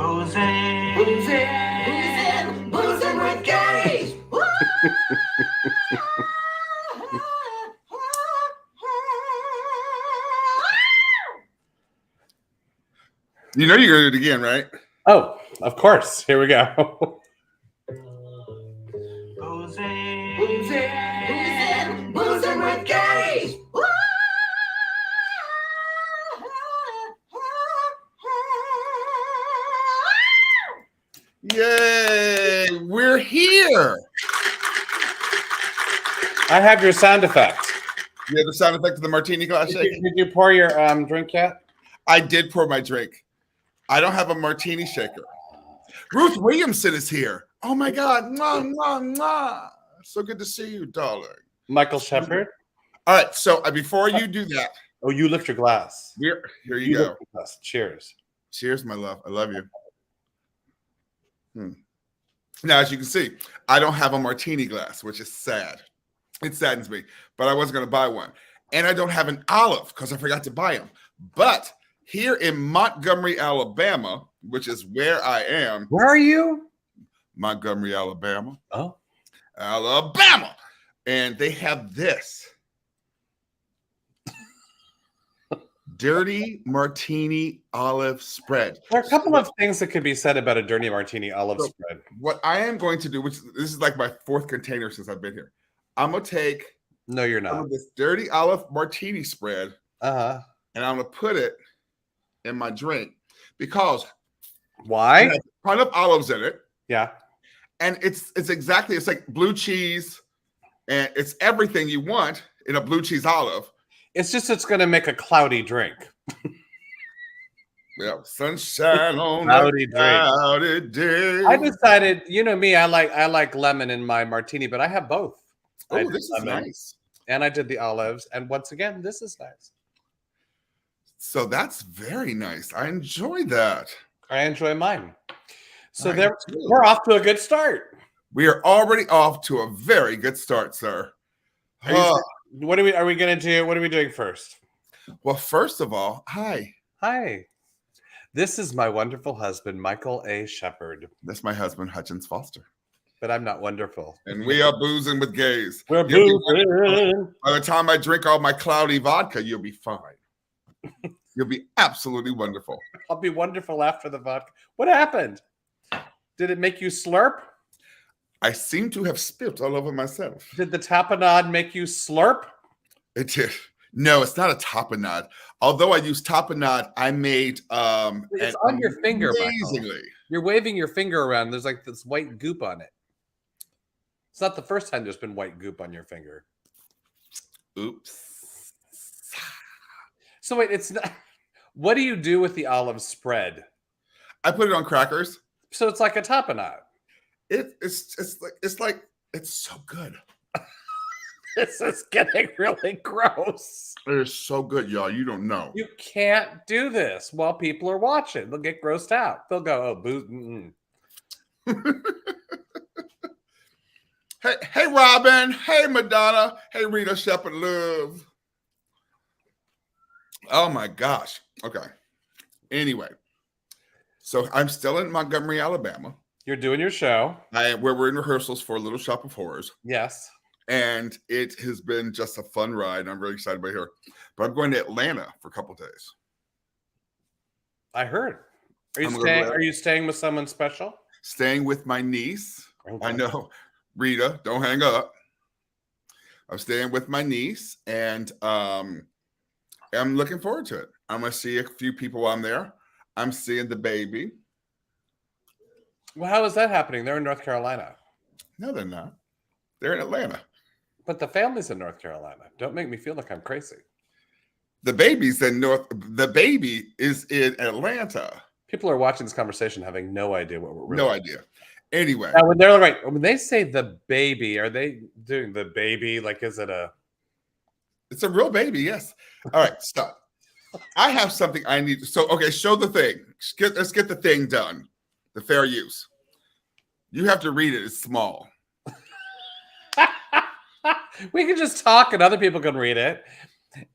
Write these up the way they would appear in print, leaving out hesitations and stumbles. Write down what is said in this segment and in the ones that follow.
Boozing with gays. You know you're gonna do it again, right? Oh, of course. Here we go. Boozing with gays. Yay! We're here. I have your sound effect. You have the sound effect of the martini glass shake? Did you pour your drink yet? I did pour my drink. I don't have a martini shaker. Ruth Williamson is here. Oh my God. Mwah, mwah, mwah. So good to see you, darling. Michael Shepard. All right. So before you do that. Oh, you lift your glass. Here you go. Cheers. Cheers, my love. I love you. Now, as you can see, I don't have a martini glass, which is sad. It saddens me, but I wasn't going to buy one. And I don't have an olive because I forgot to buy them. But here in Montgomery, Alabama, which is where I am. Where are you? Montgomery, Alabama. Oh. Alabama. And they have this. Dirty martini olive spread. There are a couple of things that could be said about a dirty martini olive spread. What I am going to do, which this is like my fourth container since I've been here. I'm going to take No, you're not. this dirty olive martini spread. And I'm going to put it in my drink because why? It has a ton of olives in it. Yeah. And it's like blue cheese and it's everything you want in a blue cheese olive. It's going to make a cloudy drink. Yeah, sunshine on cloudy a cloudy day. I decided, you know me, I like lemon in my martini, but I have both. Oh, this is nice. And I did the olives, and once again, this is nice. So that's very nice. I enjoy that. I enjoy mine. So we're off to a good start. We are already off to a very good start, sir. What are we going to do? What are we doing first? Well, first of all, hi. Hi. This is my wonderful husband, Michael A. Shepard. That's my husband, Hutchins Foster. But I'm not wonderful. And we are boozing with gays. We're boozing. By the time I drink all my cloudy vodka, you'll be fine. You'll be absolutely wonderful. I'll be wonderful after the vodka. What happened? Did it make you slurp? I seem to have spit all over myself. Did the tapenade make you slurp? It did. No, it's not a tapenade. Although I use tapenade, I made it's on your finger. Amazingly. Michael. You're waving your finger around. There's like this white goop on it. It's not the first time there's been white goop on your finger. Oops. So wait, it's not. What do you do with the olive spread? I put it on crackers. So it's like a tapenade. It's so good. This is getting really gross. It is so good, y'all. You don't know. You can't do this while people are watching. They'll get grossed out. They'll go, oh, boo. Hey, Robin. Hey, Madonna. Hey, Rita Shepherd Love. Oh, my gosh. Okay. Anyway. So I'm still in Montgomery, Alabama. You're doing your show. Where we're in rehearsals for Little Shop of Horrors. Yes. And it has been just a fun ride. I'm really excited about here. But I'm going to Atlanta for a couple of days. I heard. Are you staying with someone special? Staying with my niece. Okay. I know. Rita, don't hang up. I'm staying with my niece, and I'm looking forward to it. I'm going to see a few people while I'm there. I'm seeing the baby. Well, how is that happening? They're in North Carolina. No, they're not. They're in Atlanta. But the family's in North Carolina. Don't make me feel like I'm crazy. The baby's in The baby is in Atlanta. People are watching this conversation having no idea what we're really. No idea. Anyway. Now, when they say the baby, are they doing the baby? Like, is it a? It's a real baby. Yes. All right. Stop. I have something I need. So, okay. Show the thing. Let's get the thing done. The fair use. You have to read it. It's small. We can just talk and other people can read it.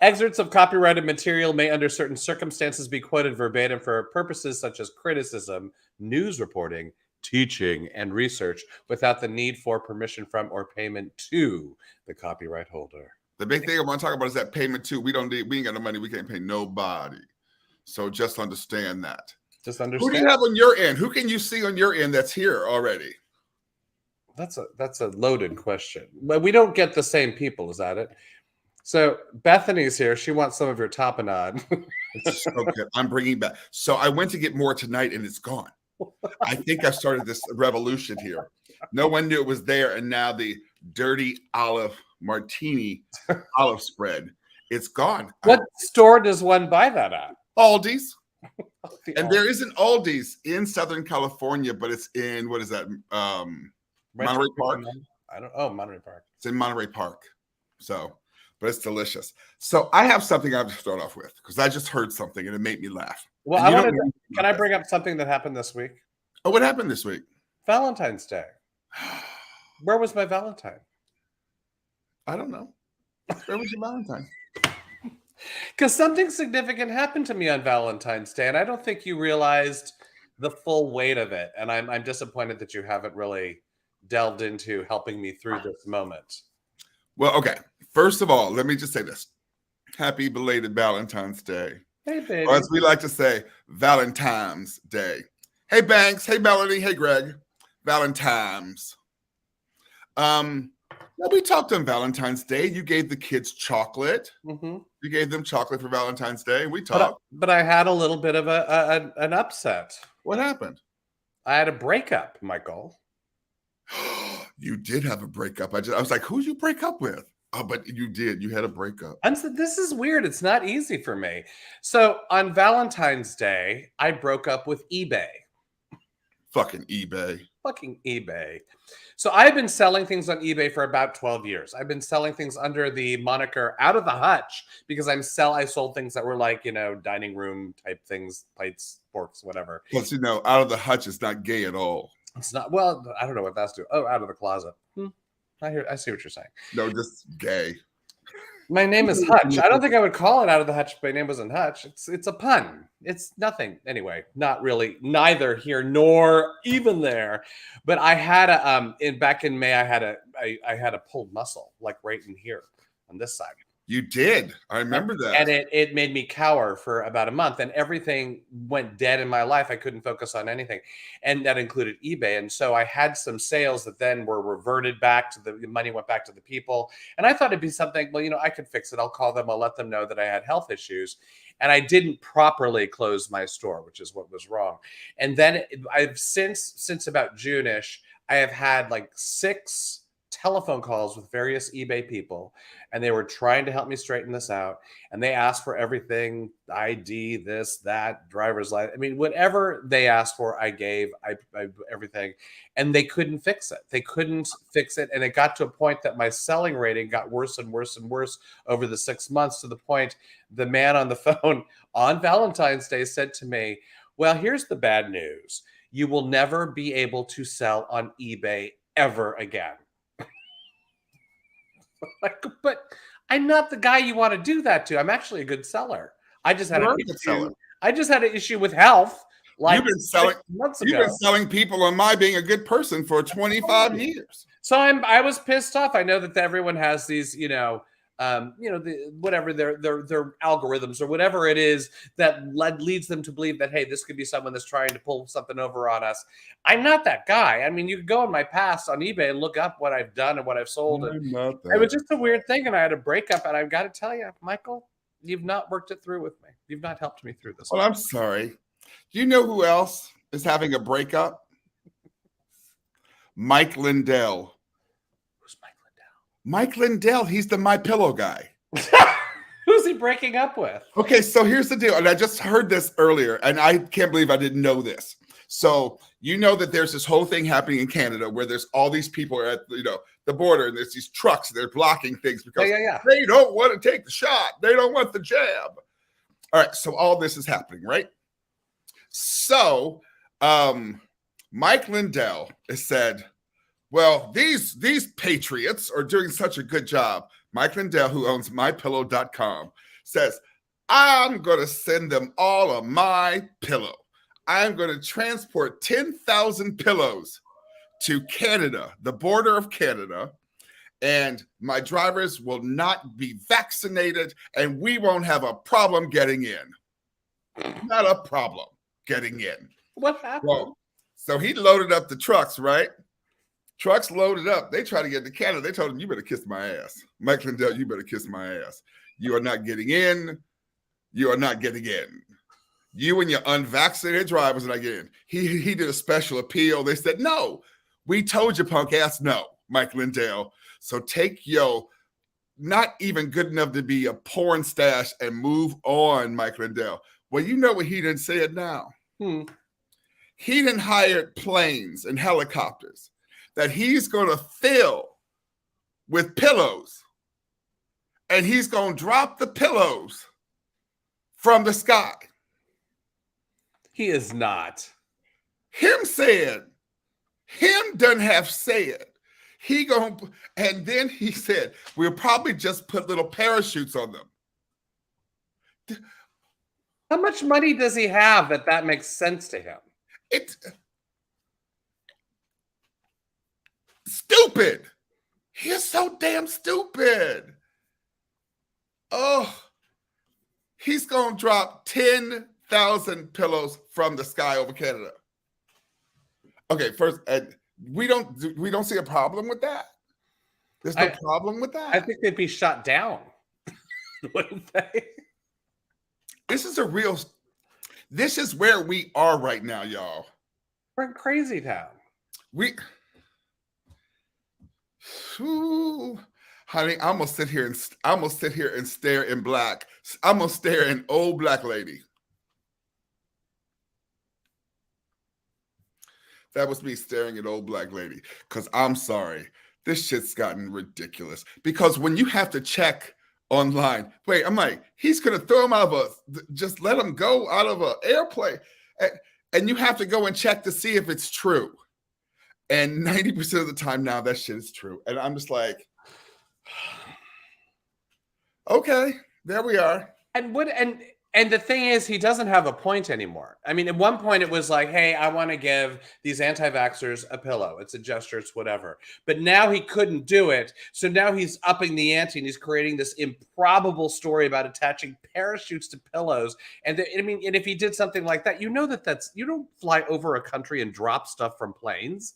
Excerpts of copyrighted material may, under certain circumstances, be quoted verbatim for purposes such as criticism, news reporting, teaching, and research without the need for permission from or payment to the copyright holder. The big thing I want to talk about is that payment too. We ain't got no money. We can't pay nobody. So just understand that. Just Who do understand. you have on your end? Who can you see on your end that's here already? That's a loaded question. But we don't get the same people, is that it? So Bethany's here. She wants some of your tapenade. It's so good. I'm bringing back. So I went to get more tonight and it's gone. I think I started this revolution here. No one knew it was there. And now the dirty olive martini olive spread, it's gone. What store does one buy that at? Aldi's. The And there is an Aldi's in Southern California, but it's in, what is that? Monterey Park. I don't. Oh, Monterey Park. It's in Monterey Park. So, but it's delicious. So I have something I have to start off with because I just heard something and it made me laugh. Well, And I you wanted. don't- Can I bring up something that happened this week? Oh, what happened this week? Valentine's Day. Where was my Valentine? I don't know. Where was your Valentine? Because something significant happened to me on Valentine's Day, and I don't think you realized the full weight of it. And I'm disappointed that you haven't really delved into helping me through this moment. Well, okay. First of all, let me just say this. Happy belated Valentine's Day. Hey, baby. Or as we like to say, Valentine's Day. Hey, Banks. Hey, Melanie. Hey, Greg. Valentine's. Well, we talked on Valentine's Day. You gave the kids chocolate. Mm-hmm. You gave them chocolate for Valentine's Day. We talked. But I had a little bit of an upset. What happened? I had a breakup, Michael. You did have a breakup. I was like, who'd you break up with? Oh, but you did. You had a breakup. This is weird. It's not easy for me. So on Valentine's Day, I broke up with eBay. Fucking eBay. Fucking eBay. So I've been selling things on eBay for about 12 years. I've been selling things under the moniker Out of the Hutch because I sold things that were like, dining room type things, plates, forks, whatever. Plus, Out of the Hutch is not gay at all. It's not, well, I don't know what that's doing. Oh, Out of the Closet. I see what you're saying. No, just gay. My name is Hutch. I don't think I would call it Out of the Hutch if my name wasn't Hutch. It's a pun. It's nothing. Anyway, not really. Neither here nor even there. But I had back in May, I had a pulled muscle, like right in here on this side. You did. I remember that. And it made me cower for about a month, and everything went dead in my life. I couldn't focus on anything. And that included eBay. And so I had some sales that then were reverted back to the money went back to the people. And I thought it'd be something, well, I could fix it. I'll call them. I'll let them know that I had health issues. And I didn't properly close my store, which is what was wrong. And then I've since about June-ish, I have had like 6 telephone calls with various eBay people, and they were trying to help me straighten this out. And they asked for everything, ID, this, that, driver's license. I mean, whatever they asked for, I gave, I everything, and they couldn't fix it. They couldn't fix it. And it got to a point that my selling rating got worse and worse and worse over the 6 months, to the point the man on the phone on Valentine's Day said to me, well, here's the bad news. You will never be able to sell on eBay ever again. Like, but I'm not the guy you want to do that to. I'm actually a good seller. I just had an issue with health. Like you've been selling 6 months ago. You've been selling people on my being a good person for 25 years. So I was pissed off. I know that everyone has these, whatever their algorithms or whatever it is that leads them to believe that, hey, this could be someone that's trying to pull something over on us. I'm not that guy. I mean, you could go in my past on eBay and look up what I've done and what I've sold. And it was just a weird thing, and I had a breakup, and I've got to tell you, Michael, you've not worked it through with me. You've not helped me through this. Well, I'm sorry. Do you know who else is having a breakup? Mike Lindell. Mike Lindell, he's the My Pillow guy. Who's he breaking up with? Okay, so here's the deal. And I just heard this earlier, and I can't believe I didn't know this. So you know that there's this whole thing happening in Canada where there's all these people at the border, and there's these trucks, they're blocking things because they don't want to take the shot. They don't want the jab. All right, so all this is happening, right? So Mike Lindell has said, well, these patriots are doing such a good job. Mike Lindell, who owns mypillow.com, says, I'm going to send them all a My Pillow. I'm going to transport 10,000 pillows to Canada, the border of Canada, and my drivers will not be vaccinated, and we won't have a problem getting in. Not a problem getting in. What happened? Well, so he loaded up the trucks, right? Trucks loaded up. They tried to get to Canada. They told him, you better kiss my ass. Mike Lindell, you better kiss my ass. You are not getting in. You are not getting in. You and your unvaccinated drivers are not getting in. He did a special appeal. They said, no, we told you, punk ass, no, Mike Lindell. So take your not even good enough to be a porn stash and move on, Mike Lindell. Well, you know what he didn't say it now. He didn't hire planes and helicopters that he's going to fill with pillows, and he's going to drop the pillows from the sky. He is not. Him doesn't have said. He going, and then he said, we'll probably just put little parachutes on them. How much money does he have that makes sense to him? It's stupid. He's so damn stupid. Oh, he's going to drop 10,000 pillows from the sky over Canada. Okay, first, we don't see a problem with that. There's no problem with that. I think they'd be shut down. Wouldn't they? This is where we are right now, y'all. We're in crazy town. Honey, I'm gonna sit here and stare in black. I'm gonna stare at an old black lady. That was me staring at old black lady. Because I'm sorry, this shit's gotten ridiculous. Because when you have to check online, wait, I'm like, he's gonna throw him out of just let him go out of an airplane, and you have to go and check to see if it's true. And 90% of the time now, that shit is true. And I'm just like, okay, there we are. And the thing is, he doesn't have a point anymore. I mean, at one point it was like, hey, I want to give these anti-vaxxers a pillow. It's a gesture, it's whatever. But now he couldn't do it. So now he's upping the ante and he's creating this improbable story about attaching parachutes to pillows. And and if he did something like that, you know you don't fly over a country and drop stuff from planes.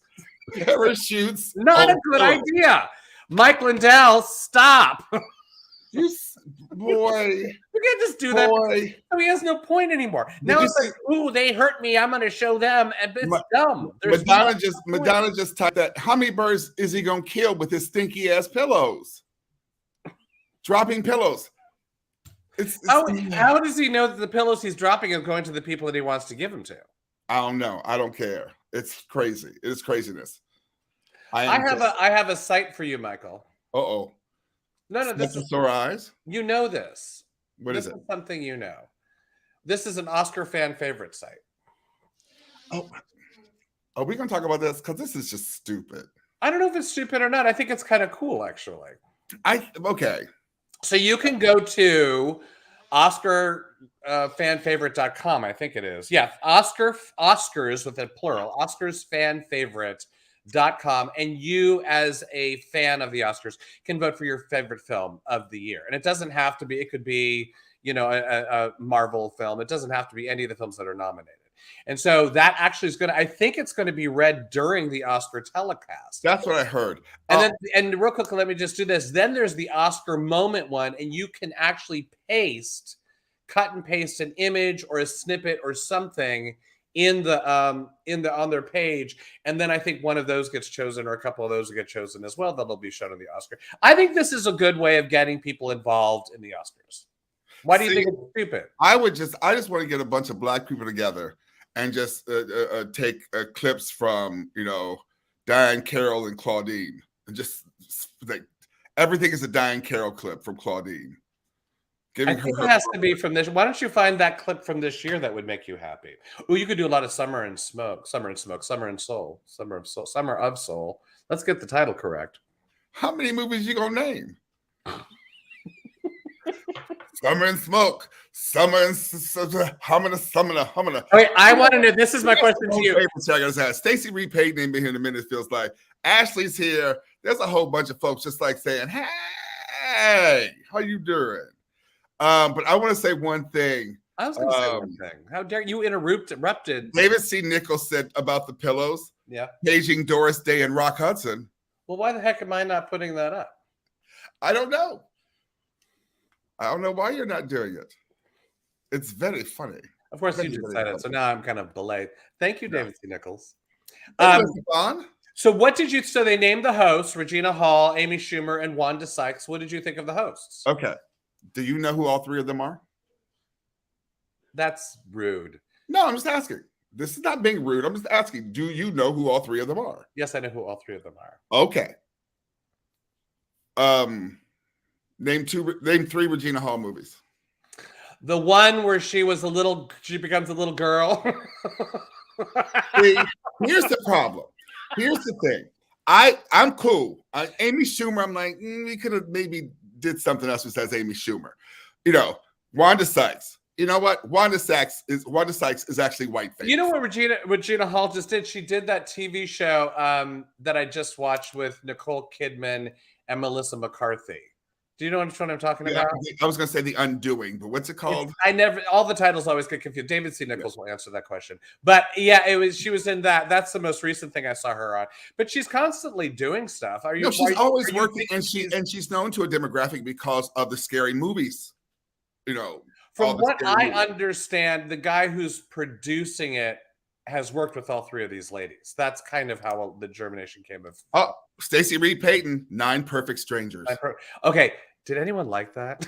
Parachutes. Not a good idea. Mike Lindell, stop. Boy, you can't just do that. Boy. So he has no point anymore. Now it's like, ooh, they hurt me. I'm going to show them. And it's dumb. Madonna just typed that. How many birds is he going to kill with his stinky ass pillows? Dropping pillows. How does he know that the pillows he's dropping are going to the people that he wants to give them to? I don't know. I don't care. It's crazy. It's craziness. I have a site for you, Michael. Uh-oh. No, this is sore eyes. You know this. What is it? This is something you know. This is an Oscar fan favorite site. Oh, are we going to talk about this? Because this is just stupid. I don't know if it's stupid or not. I think it's kind of cool, actually. Okay. So you can go to OscarFanFavorite.com, I think it is. Yeah, Oscars with a plural, OscarsFanFavorite.com, and you as a fan of the Oscars can vote for your favorite film of the year. And it doesn't have to be, it could be, a Marvel film. It doesn't have to be any of the films that are nominated. And so that actually is I think it's going to be read during the Oscar telecast. That's what I heard. And then real quickly, let me just do this. Then there's the Oscar moment one, and you can actually cut and paste an image or a snippet or something on their page, and then I think one of those gets chosen, or a couple of those get chosen as well. That'll be shown on the Oscar. I think this is a good way of getting people involved in the Oscars. Why do you think it's stupid? I just want to get a bunch of black people together and just take clips from Diane Carroll and Claudine, and just like everything is a Diane Carroll clip from Claudine. I think it has to be from this. Why don't you find that clip from this year that would make you happy? Oh, you could do a lot of Summer of Soul. Let's get the title correct. How many movies you gonna name? Summer and smoke. Summer and humming, humming. Wait, I want to know. This is my question to you. I gotta say, Stacey Reed Payton ain't been here in a minute. It feels like Ashley's here. There's a whole bunch of folks just like saying, "Hey, how you doing?" But I want to say one thing. I was going to say one thing. How dare you interrupted? David C. Nichols said about the pillows. Yeah. Paging Doris Day and Rock Hudson. Well, why the heck am I not putting that up? I don't know. I don't know why you're not doing it. It's very funny. Of course, you just said it, so now I'm kind of delayed. Thank you, David C. Nichols. So what did you? So they named the hosts: Regina Hall, Amy Schumer, and Wanda Sykes. What did you think of the hosts? Okay. Do you know who all three of them are? That's rude. No, I'm just asking. This is not being rude. I'm just asking. Do you know who all three of them are? Yes, I know who all three of them are. Okay. Name three Regina Hall movies. The one where she becomes a little girl. See, here's the problem. Here's the thing. I'm cool. Amy Schumer, I'm like, we could have maybe did something else besides Amy Schumer. You know, Wanda Sykes. You know what? Wanda Sykes is actually whiteface. You know what Regina Hall just did? She did that TV show that I just watched with Nicole Kidman and Melissa McCarthy. Do you know which one I'm talking about? I was going to say The Undoing, but what's it called? All the titles always get confused. David C. Nichols will answer that question. But yeah, she was in that. That's the most recent thing I saw her on. But she's constantly doing stuff. She's always working, and she's known to a demographic because of the scary movies. You know, from what I understand, the guy who's producing it has worked with all three of these ladies. That's kind of how the germination came of. Oh, Stacey Reed Payton, 9 Perfect Strangers. Okay. Did anyone like that?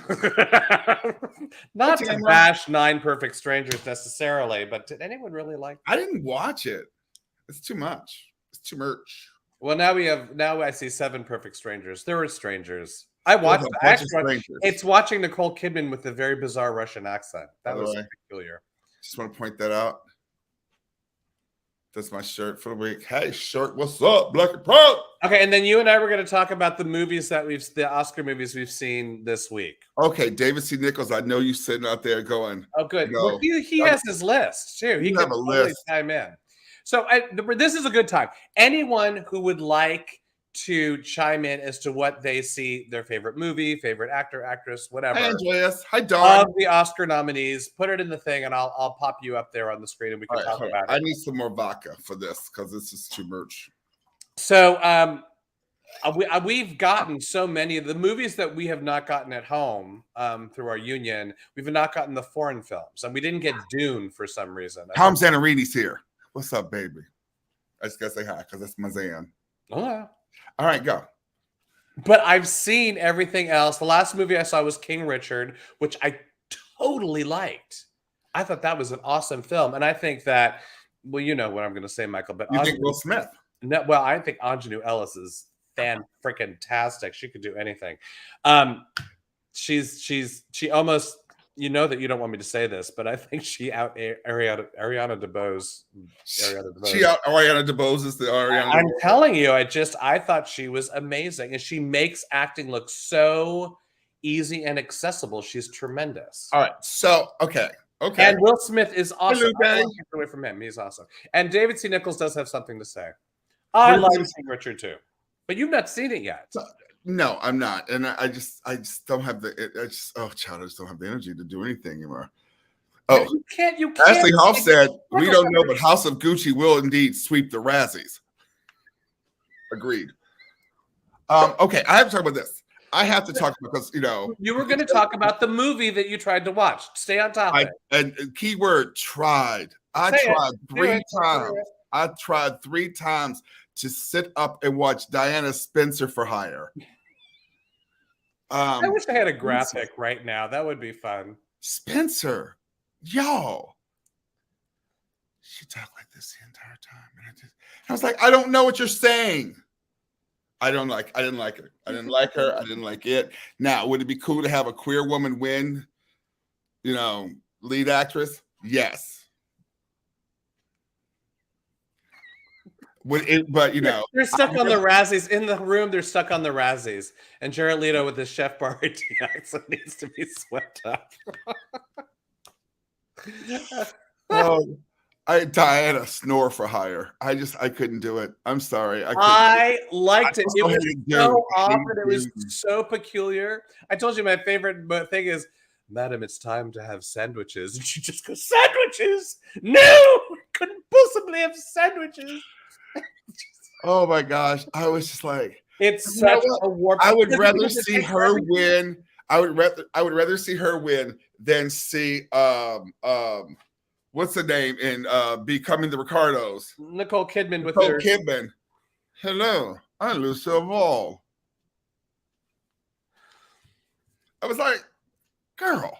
Not to bash 9 Perfect Strangers necessarily, but did anyone really like that? I didn't watch it. It's too much. It's too much. Well, now I see 7 Perfect Strangers. There were strangers. I watched it's watching Nicole Kidman with a very bizarre Russian accent. That was peculiar. Just want to point that out. That's my shirt for the week. Hey, shirt, what's up, Black and Proud? Okay, and then you and I were going to talk about the movies the Oscar movies we've seen this week. Okay, David C. Nichols, I know you sitting out there going. Oh, good. Well, he has his list too. He can totally chime in. So this is a good time. Anyone who would like to chime in as to what they see their favorite movie, favorite actor, actress, whatever. Hi, Andreas. Hi, Dawn. Of the Oscar nominees, put it in the thing, and I'll pop you up there on the screen, and we can talk about it. I need some more vodka for this because this is too much. So we've gotten so many of the movies that we have not gotten at home through our union. We've not gotten the foreign films, and we didn't get Dune for some reason. Tom Zanarini's here. What's up, baby? I just gotta say hi because that's my Zan. Oh, yeah. All right, go. But I've seen everything else. The last movie I saw was King Richard, which I totally liked. I thought that was an awesome film. And I think that, well, you know what I'm going to say, Michael. But you think Will Smith? No, well, I think Ingenue Ellis is fan-freaking-tastic. She could do anything. She almost, you know that you don't want me to say this, but I think she out Ariana DeBose. She out Ariana DeBose is the Ariana. I'm telling you, I thought she was amazing, and she makes acting look so easy and accessible. She's tremendous. All right, so okay. And Will Smith is awesome. I don't take away from him. He's awesome. And David C. Nichols does have something to say. I love King Richard too, but you've not seen it yet. No, I'm not, and I just don't have the. I just don't have the energy to do anything anymore. Oh, you can't. Ashley Hoff said, "We don't know, but House of Gucci will indeed sweep the Razzies." Agreed. Okay, I have to talk about this. I have to talk because you were going to talk about the movie that you tried to watch. Stay on top of it. And keyword tried. I tried 3 times. I tried 3 times to sit up and watch Diana Spencer for Hire. I wish I had a graphic right now. That would be fun. Spencer, y'all. She talked like this the entire time. And I was like, I don't know what you're saying. I didn't like her. I didn't like her. I didn't like it. Now, would it be cool to have a queer woman win, lead actress? Yes. But you know, They're stuck on the Razzies in the room. They're stuck on the Razzies, and Jared Leto with his Chef Boyardee accent needs to be swept up. oh, Diana snore for hire. I couldn't do it. I'm sorry. I liked it. It also was hated so Dude. often. It was Dude. so peculiar. I told you my favorite thing is, Madam, it's time to have sandwiches. And she just goes, sandwiches? No, we couldn't possibly have sandwiches. Oh my gosh. I was just like, It's you know such what? a warp. I would Because rather it see takes her everything. win. I would rather see her win than see what's the name in Becoming the Ricardos? Nicole Kidman with Nicole her. Kidman. Hello, I'm Lucille Ball. I was like, girl.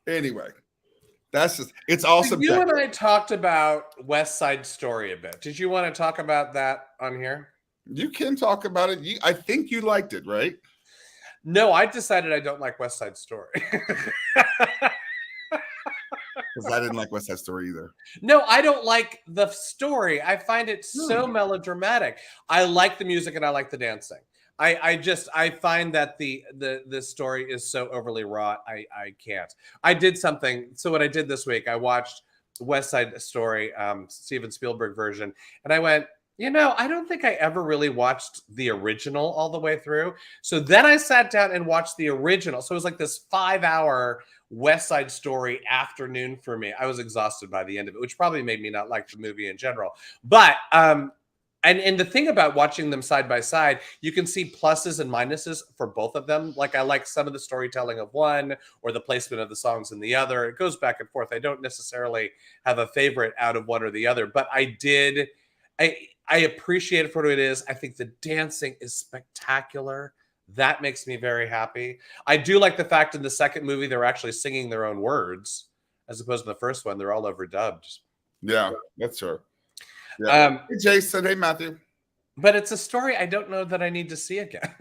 Anyway, that's just it's awesome. You and I talked about West Side Story a bit. Did you want to talk about that on here? You can talk about it. I think you liked it, right? No, I decided I don't like West Side Story. Because I didn't like West Side Story either. No, I don't like the story. I find it so melodramatic. I like the music and I like the dancing. I find that the story is so overly wrought. I can't. I did something. So what I did this week, I watched West Side Story, Steven Spielberg version, and I went, I don't think I ever really watched the original all the way through. So then I sat down and watched the original. So it was like this 5-hour West Side Story afternoon for me. I was exhausted by the end of it, which probably made me not like the movie in general. But and the thing about watching them side by side, you can see pluses and minuses for both of them. Like I like some of the storytelling of one or the placement of the songs in the other. It goes back and forth. I don't necessarily have a favorite out of one or the other, but I appreciate it for what it is. I think the dancing is spectacular. That makes me very happy. I do like the fact in the second movie, they're actually singing their own words as opposed to the first one. They're all overdubbed. Yeah, that's true. Yeah. Hey, Jason. Hey, Matthew. But it's a story I don't know that I need to see again.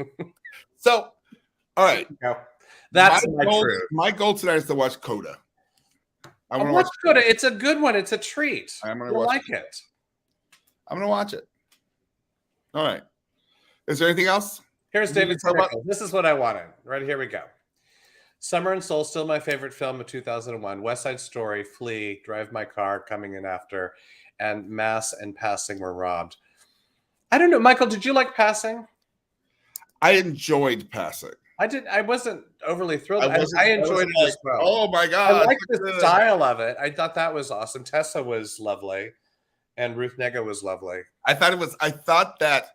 So, all right. That's my goal tonight is to watch Coda. I want to watch Coda. It's a good one. It's a treat. I'm going to like it. I'm going to watch it. All right. Is there anything else? Here's David. This is what I wanted. Right here we go. Summer and Soul, still my favorite film of 2001. West Side Story, Flea, Drive My Car, Coming in After, and Mass and Passing were robbed. I don't know, Michael. Did you like Passing? I enjoyed Passing. I did. I wasn't overly thrilled. I enjoyed it as well. Oh my god! I liked the style of it. I thought that was awesome. Tessa was lovely, and Ruth Negga was lovely. I thought that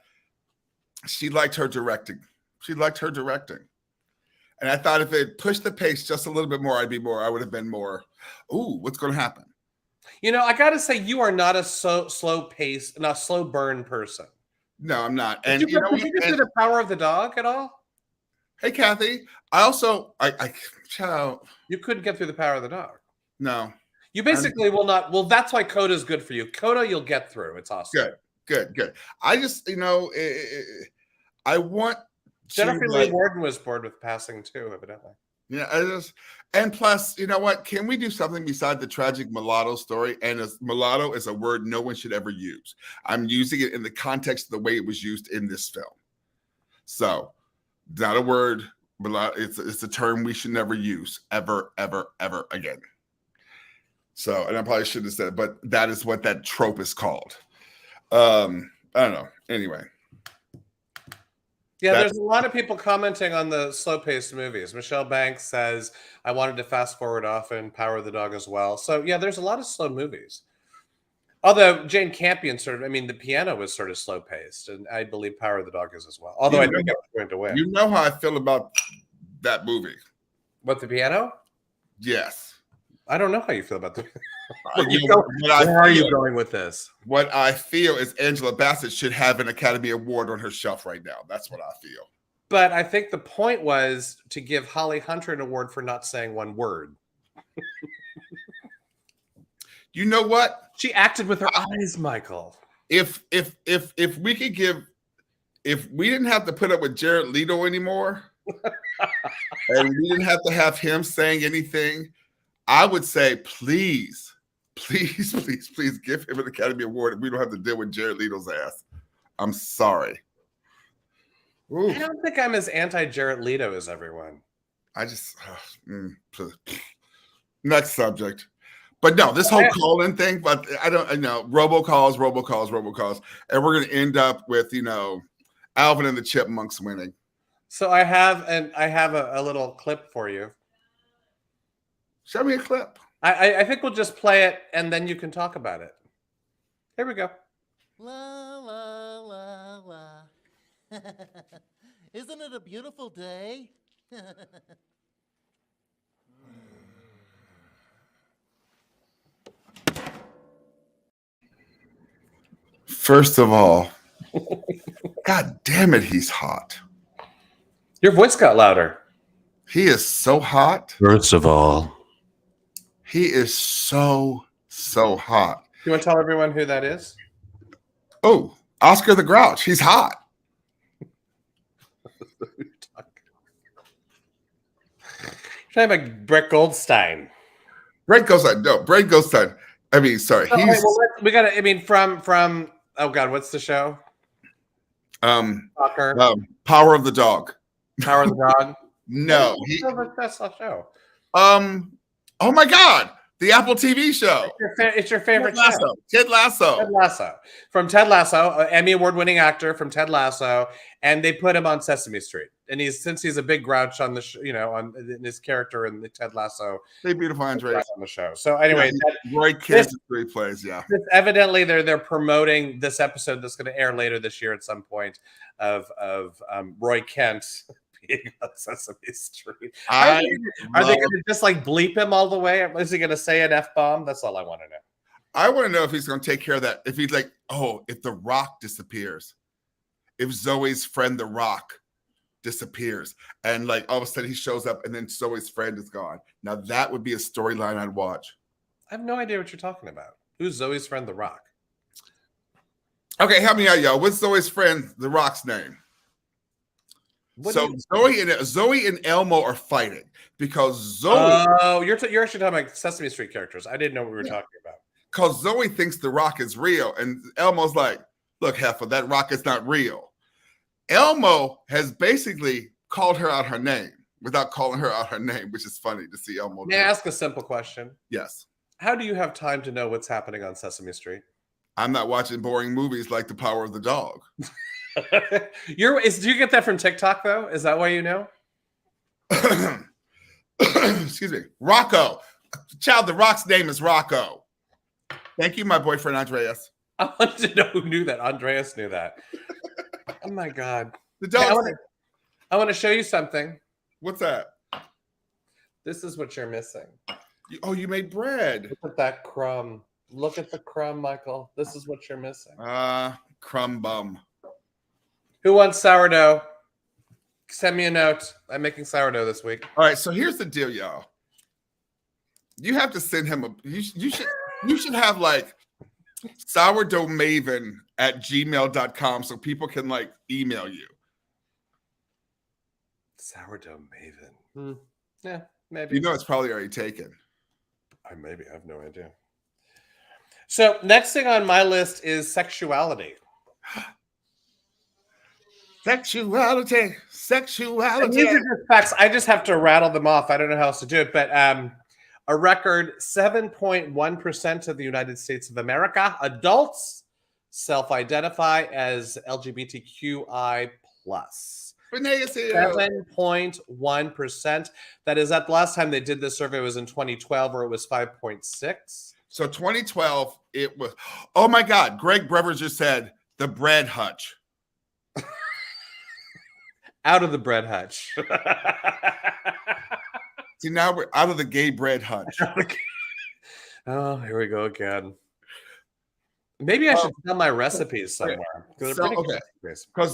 she liked her directing. And I thought if it pushed the pace just a little bit more, I would have been more, ooh, what's going to happen? I got to say, you are not a slow pace, not slow burn person. No, I'm not. And did you get The Power of the Dog at all? Hey, Kathy. I also, you couldn't get through The Power of the Dog. No. You basically will not. Well, that's why Coda is good for you. Coda, you'll get through. It's awesome. Good. I just, I want Jennifer Lee Warden was bored with Passing too, evidently. Yeah, and plus, you know what? Can we do something beside the tragic mulatto story? And mulatto is a word no one should ever use. I'm using it in the context of the way it was used in this film. So, not a word, but it's a term we should never use ever again. So, and I probably shouldn't have said it, but that is what that trope is called. I don't know. Anyway. Yeah, there's a lot of people commenting on the slow-paced movies. Michelle Banks says, I wanted to fast forward often, Power of the Dog as well. So, yeah, there's a lot of slow movies. Although Jane Campion the piano was sort of slow-paced, and I believe Power of the Dog is as well. Although I think I was going to win. You know how I feel about that movie. What, the piano? Yes. I don't know how you feel about the Where are you going with this? What I feel is Angela Bassett should have an Academy Award on her shelf right now. That's what I feel. But I think the point was to give Holly Hunter an award for not saying one word. You know what? She acted with her eyes, Michael. If we didn't have to put up with Jared Leto anymore, and we didn't have to have him saying anything, I would say, please Please, please, please give him an Academy Award, and we don't have to deal with Jared Leto's ass. I'm sorry. Ooh. I don't think I'm as anti-Jared Leto as everyone. I just next subject. But no, this whole call-in thing, but I know robocalls, and we're gonna end up with Alvin and the Chipmunks winning. So I have a little clip for you. Show me a clip. I think we'll just play it and then you can talk about it. Here we go. La la la la. Isn't it a beautiful day? First of all, God damn it, he's hot. Your voice got louder. He is so hot. First of all, he is so hot. You want to tell everyone who that is? Oh, Oscar the Grouch. He's hot. You're talking about Brett Goldstein. Brett Goldstein. I mean, sorry. Oh, we got to. I mean, from. Oh God, what's the show? Power of the Dog. Power of the Dog. No, that's the show. Oh my God, the Apple TV show. It's your favorite show. Ted Lasso. Ted Lasso. From Ted Lasso, Emmy award-winning actor from Ted Lasso, and they put him on Sesame Street. And since he's a big grouch on the on his character in the Ted Lasso. Hey, beautiful Andres on the show. So anyway, Roy Kent plays. Yeah. Evidently, they're promoting this episode that's going to air later this year at some point of Roy Kent being on Sesame Street. Are they going to just like bleep him all the way? Is he going to say an F-bomb? That's all I want to know. I want to know if he's going to take care of that. If he's like, if The Rock disappears, if Zoe's friend The Rock disappears, and like all of a sudden he shows up, and then Zoe's friend is gone. Now that would be a storyline I'd watch. I have no idea what you're talking about. Who's Zoe's friend The Rock? Okay, help me out, y'all. What's Zoe's friend The Rock's name? Zoe and Elmo are fighting because Zoe. Oh, you're actually talking about Sesame Street characters. I didn't know what we were talking about. Because Zoe thinks The Rock is real, and Elmo's like, "Look, heifer, that Rock is not real." Elmo has basically called her out her name without calling her out her name, which is funny to see Elmo. May I ask a simple question? Yes. How do you have time to know what's happening on Sesame Street? I'm not watching boring movies like The Power of the Dog. Do you get that from TikTok though? Is that why you know? Excuse me. Rocco. Child, The Rock's name is Rocco. Thank you, my boyfriend Andreas. I wanted to know who knew that. Andreas knew that. Oh my God. The dog. I want to show you something. What's that? This is what you're missing. You made bread. Look at that crumb. Look at the crumb, Michael. This is what you're missing. Crumb bum. Who wants sourdough? Send me a note. I'm making sourdough this week. All right, so here's the deal, y'all. You have to send him you should have like sourdoughmaven@gmail.com so people can like email you. Sourdough Maven. Yeah, maybe. It's probably already taken. I have no idea. So next thing on my list is sexuality. Sexuality. And these are just facts. I just have to rattle them off. I don't know how else to do it, but a record 7.1% of the United States of America adults self-identify as LGBTQI+. 7.1%. That is at the last time they did this survey was in 2012, where it was 5.6. So 2012, it was. Oh my God! Greg Brevers just said the bread hutch. Out of the bread hutch. See, now we're out of the gay bread hutch. Oh, here we go again. Maybe I should tell my recipes somewhere. Because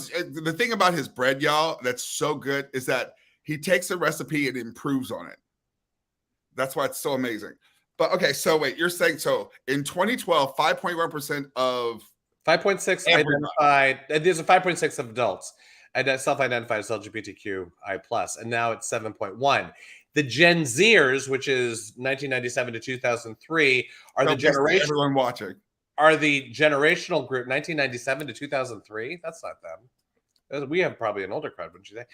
the thing about his bread, y'all, that's so good is that he takes a recipe and improves on it. That's why it's so amazing. But okay, so wait, you're saying so in 2012, 5.1% of 5.6 identified. There's a 5.6 of adults and self-identified as LGBTQI+, and now it's 7.1. The Gen Zers, which is 1997 to 2003, are So the that's generation everyone watching. are the generational group 1997 to 2003. That's not them. We have probably an older crowd, wouldn't you say?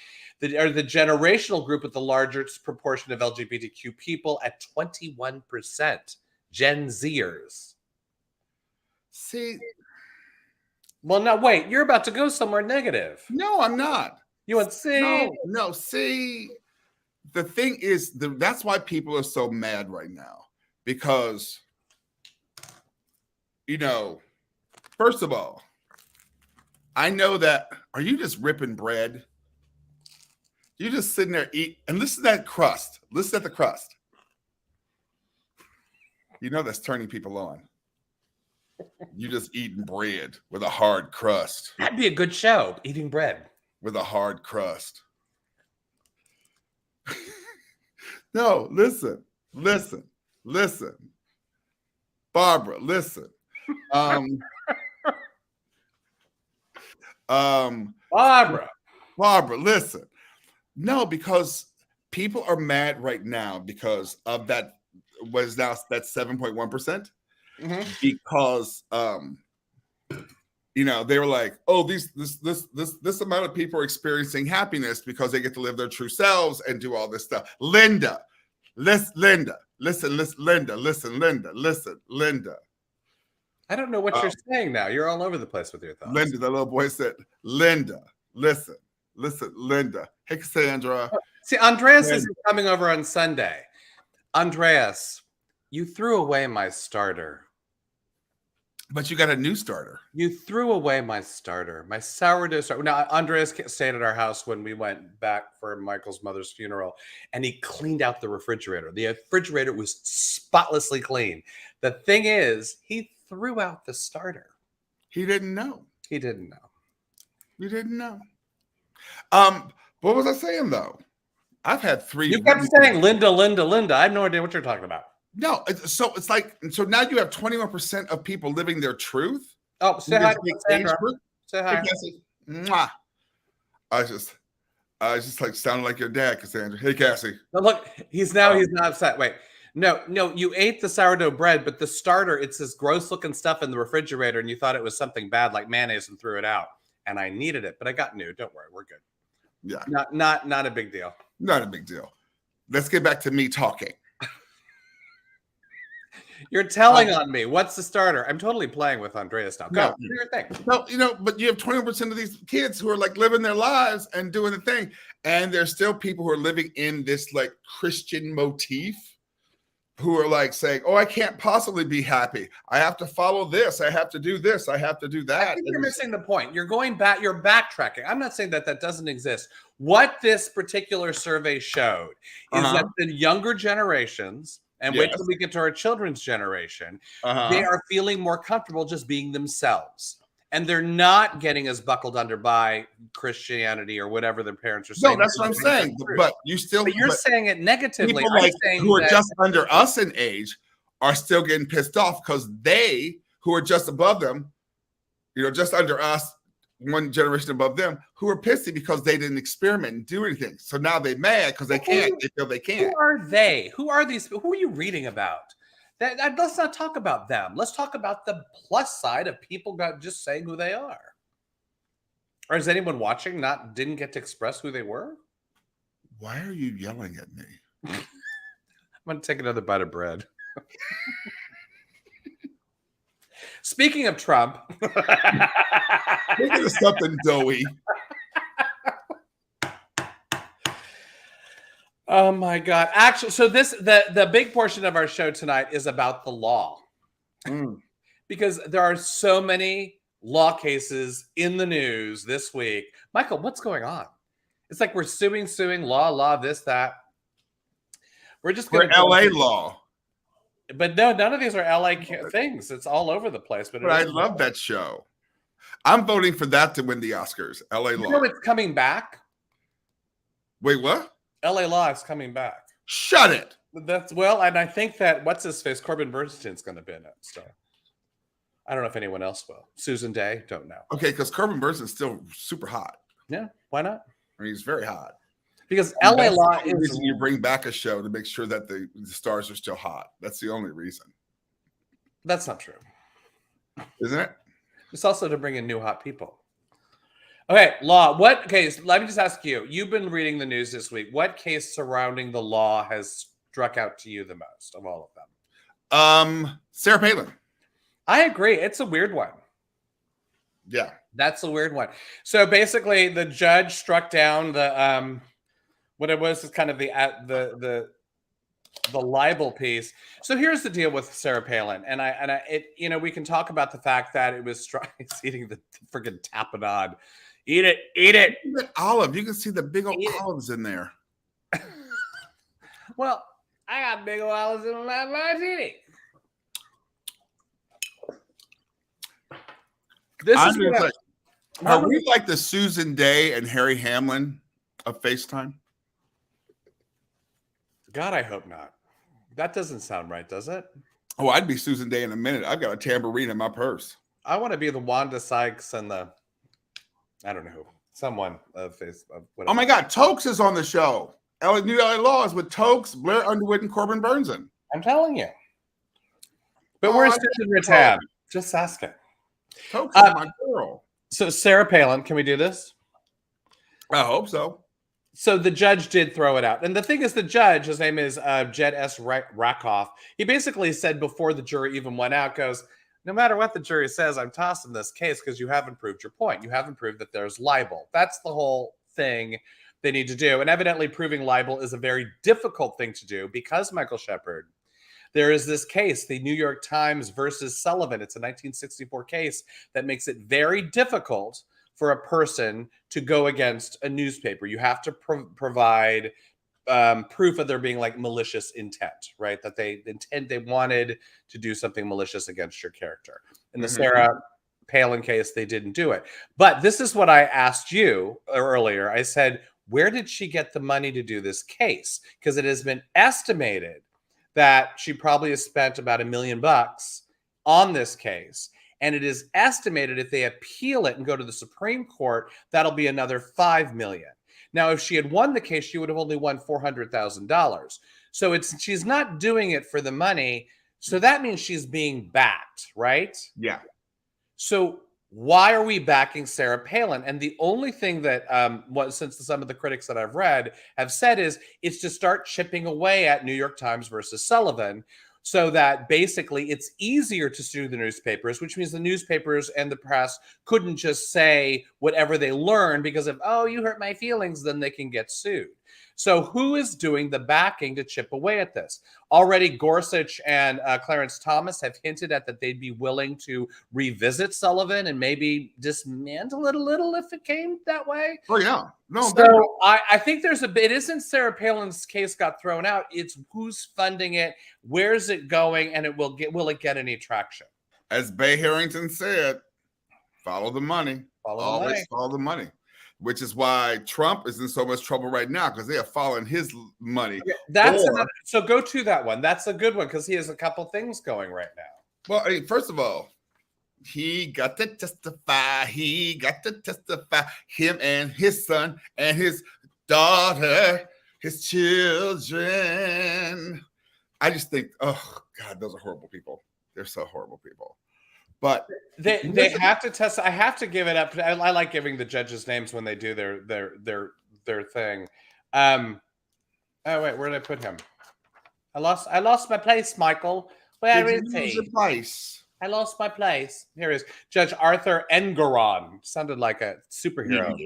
Are the generational group with the largest proportion of LGBTQ people at 21%. Gen Zers. See, Well, now wait, you're about to go somewhere negative. no, I'm not. You want to see? No. See, the thing is, that's why people are so mad right now because, first of all, I know that. Are you just ripping bread? You just sitting there eat and listen to that crust. Listen at the crust. You know that's turning people on. You just eating bread with a hard crust. That'd be a good show, eating bread. With a hard crust. No, listen. Barbara, listen. Barbara, listen. No, because people are mad right now because of that was now that 7.1%. Because they were like, oh, this amount of people are experiencing happiness because they get to live their true selves and do all this stuff. Linda. I don't know what you're saying now. You're all over the place with your thoughts. Linda, the little boy said, Linda, listen, Linda. Hey, Cassandra. See, Andreas is coming over on Sunday. Andreas, you threw away my starter. But you got a new starter. You threw away my starter, my sourdough starter. Now, Andreas stayed at our house when we went back for Michael's mother's funeral, and he cleaned out the refrigerator. The refrigerator was spotlessly clean. The thing is, he threw out the starter. He didn't know. He didn't know. You didn't know. What was I saying, though? I've had 3. You kept saying Linda. I have no idea what you're talking about. No, so it's like, so now you have 21% of people living their truth. Oh, say hi, Cassandra. Say hi. Mwah. I just like sounded like your dad, Cassandra. Hey, Cassie. No, look, he's not upset. Wait, no, you ate the sourdough bread, but the starter, it's this gross looking stuff in the refrigerator, and you thought it was something bad like mayonnaise and threw it out. And I needed it, but I got new. Don't worry, we're good. Yeah, not a big deal. Not a big deal. Let's get back to me talking. You're telling on me. What's the starter? I'm totally playing with Andreas now. Go, do your thing. No, but you have 20% of these kids who are like living their lives and doing the thing. And there's still people who are living in this like Christian motif who are like saying, oh, I can't possibly be happy. I have to follow this. I have to do this. I have to do that. I think you're missing the point. You're going back. You're backtracking. I'm not saying that doesn't exist. What this particular survey showed is that the younger generations, and wait till we get to our children's generation, they are feeling more comfortable just being themselves. And they're not getting as buckled under by Christianity or whatever their parents are saying. No, that's what I'm saying. But you're saying it negatively. People who are just under us in age are still getting pissed off because they, who are just above them, just under us, one generation above them, who are pissy because they didn't experiment and do anything. So now they're mad because they can't. They feel they can't. Who are they? Who are these? Who are you reading about? Let's not talk about them. Let's talk about the plus side of people just saying who they are. Or is anyone watching didn't get to express who they were? Why are you yelling at me? I'm going to take another bite of bread. Speaking of Trump. Think of something doughy. Oh my God. Actually, so the big portion of our show tonight is about the law. Because there are so many law cases in the news this week. Michael, what's going on? It's like we're suing, law, this, that. We're just going to LA law. But no, none of these are LA things. It's all over the place. But I love that show. I'm voting for that to win the Oscars. LA law. You know it's coming back? Wait, what? LA Law is coming back. Shut it. And I think that what's his face, Corbin Bernstein's going to be in it. So I don't know if anyone else will. Susan Day, don't know. Okay, because Corbin Bernstein's still super hot. Yeah, why not? I mean, he's very hot. Because LA That's Law the only is reason you bring back a show to make sure that the stars are still hot. That's the only reason, that's not true. isn't it? It's also to bring in new hot people. Okay, Law. What case? Let me just ask you. You've been reading the news this week. What case surrounding the law has struck out to you the most of all of them? Sarah Palin. I agree. It's a weird one. Yeah. That's a weird one. So basically, the judge struck down the what it was is kind of the libel piece. So here's the deal with Sarah Palin, and we can talk about the fact that it was it's eating the freaking tapenade. Eat it. That olive, you can see the big old Eat it. olives in there. Well, I got big old olives in my martini. This I'm is just what like, are we like the Susan Day and Harry Hamlin of FaceTime? God, I hope not. That doesn't sound right, does it? Oh, I'd be Susan Day in a minute. I've got a tambourine in my purse. I want to be the Wanda Sykes and the I don't know who. Someone of Oh my God, Tokes is on the show. New LA Laws with Tokes, Blair Underwood, and Corbin Burnson. I'm telling you. But Oh, where's I Susan Rattan? Just ask it. Tokes is my girl. So Sarah Palin, can we do this? I hope so. So the judge did throw it out. And the thing is, the judge, his name is Jed S. Rakoff, he basically said before the jury even went out, goes, no matter what the jury says, I'm tossing this case because you haven't proved your point. You haven't proved that there's libel. That's the whole thing they need to do. And evidently proving libel is a very difficult thing to do because, Michael Shepard, there is this case, the New York Times versus Sullivan. It's a 1964 case that makes it very difficult for a person to go against a newspaper. You have to provide proof of there being like malicious intent, right? That they wanted to do something malicious against your character. In the Sarah Palin case, they didn't do it. But this is what I asked you earlier. I said, where did she get the money to do this case? Because it has been estimated that she probably has spent about $1 million on this case. And it is estimated if they appeal it and go to the Supreme Court, that'll be another $5 million. Now, if she had won the case, she would have only won $400,000. So she's not doing it for the money. So that means she's being backed, right? Yeah. So why are we backing Sarah Palin? And the only thing that, since some of the critics that I've read have said is it's to start chipping away at New York Times versus Sullivan, so that basically it's easier to sue the newspapers, which means the newspapers and the press couldn't just say whatever they learn because if, oh, you hurt my feelings, then they can get sued. So who is doing the backing to chip away at this? Already Gorsuch and Clarence Thomas have hinted at that they'd be willing to revisit Sullivan and maybe dismantle it a little if it came that way. Oh, yeah. No. So I think there's it isn't Sarah Palin's case got thrown out. It's who's funding it, where's it going, and will it get any traction? As Bay Harrington said, follow the money. Always follow the money. Which is why Trump is in so much trouble right now because they are following his money. So go to that one. That's a good one because he has a couple things going right now. Well, I mean, first of all, he got to testify. Him and his son and his daughter, his children. I just think, oh God, those are horrible people. They're so horrible people. But they have to test. I have to give it up. I like giving the judges names when they do their thing. Oh wait, where did I put him? I lost my place, Michael. Where is he? Your place? I lost my place. Here he is. Judge Arthur Engoron. Sounded like a superhero.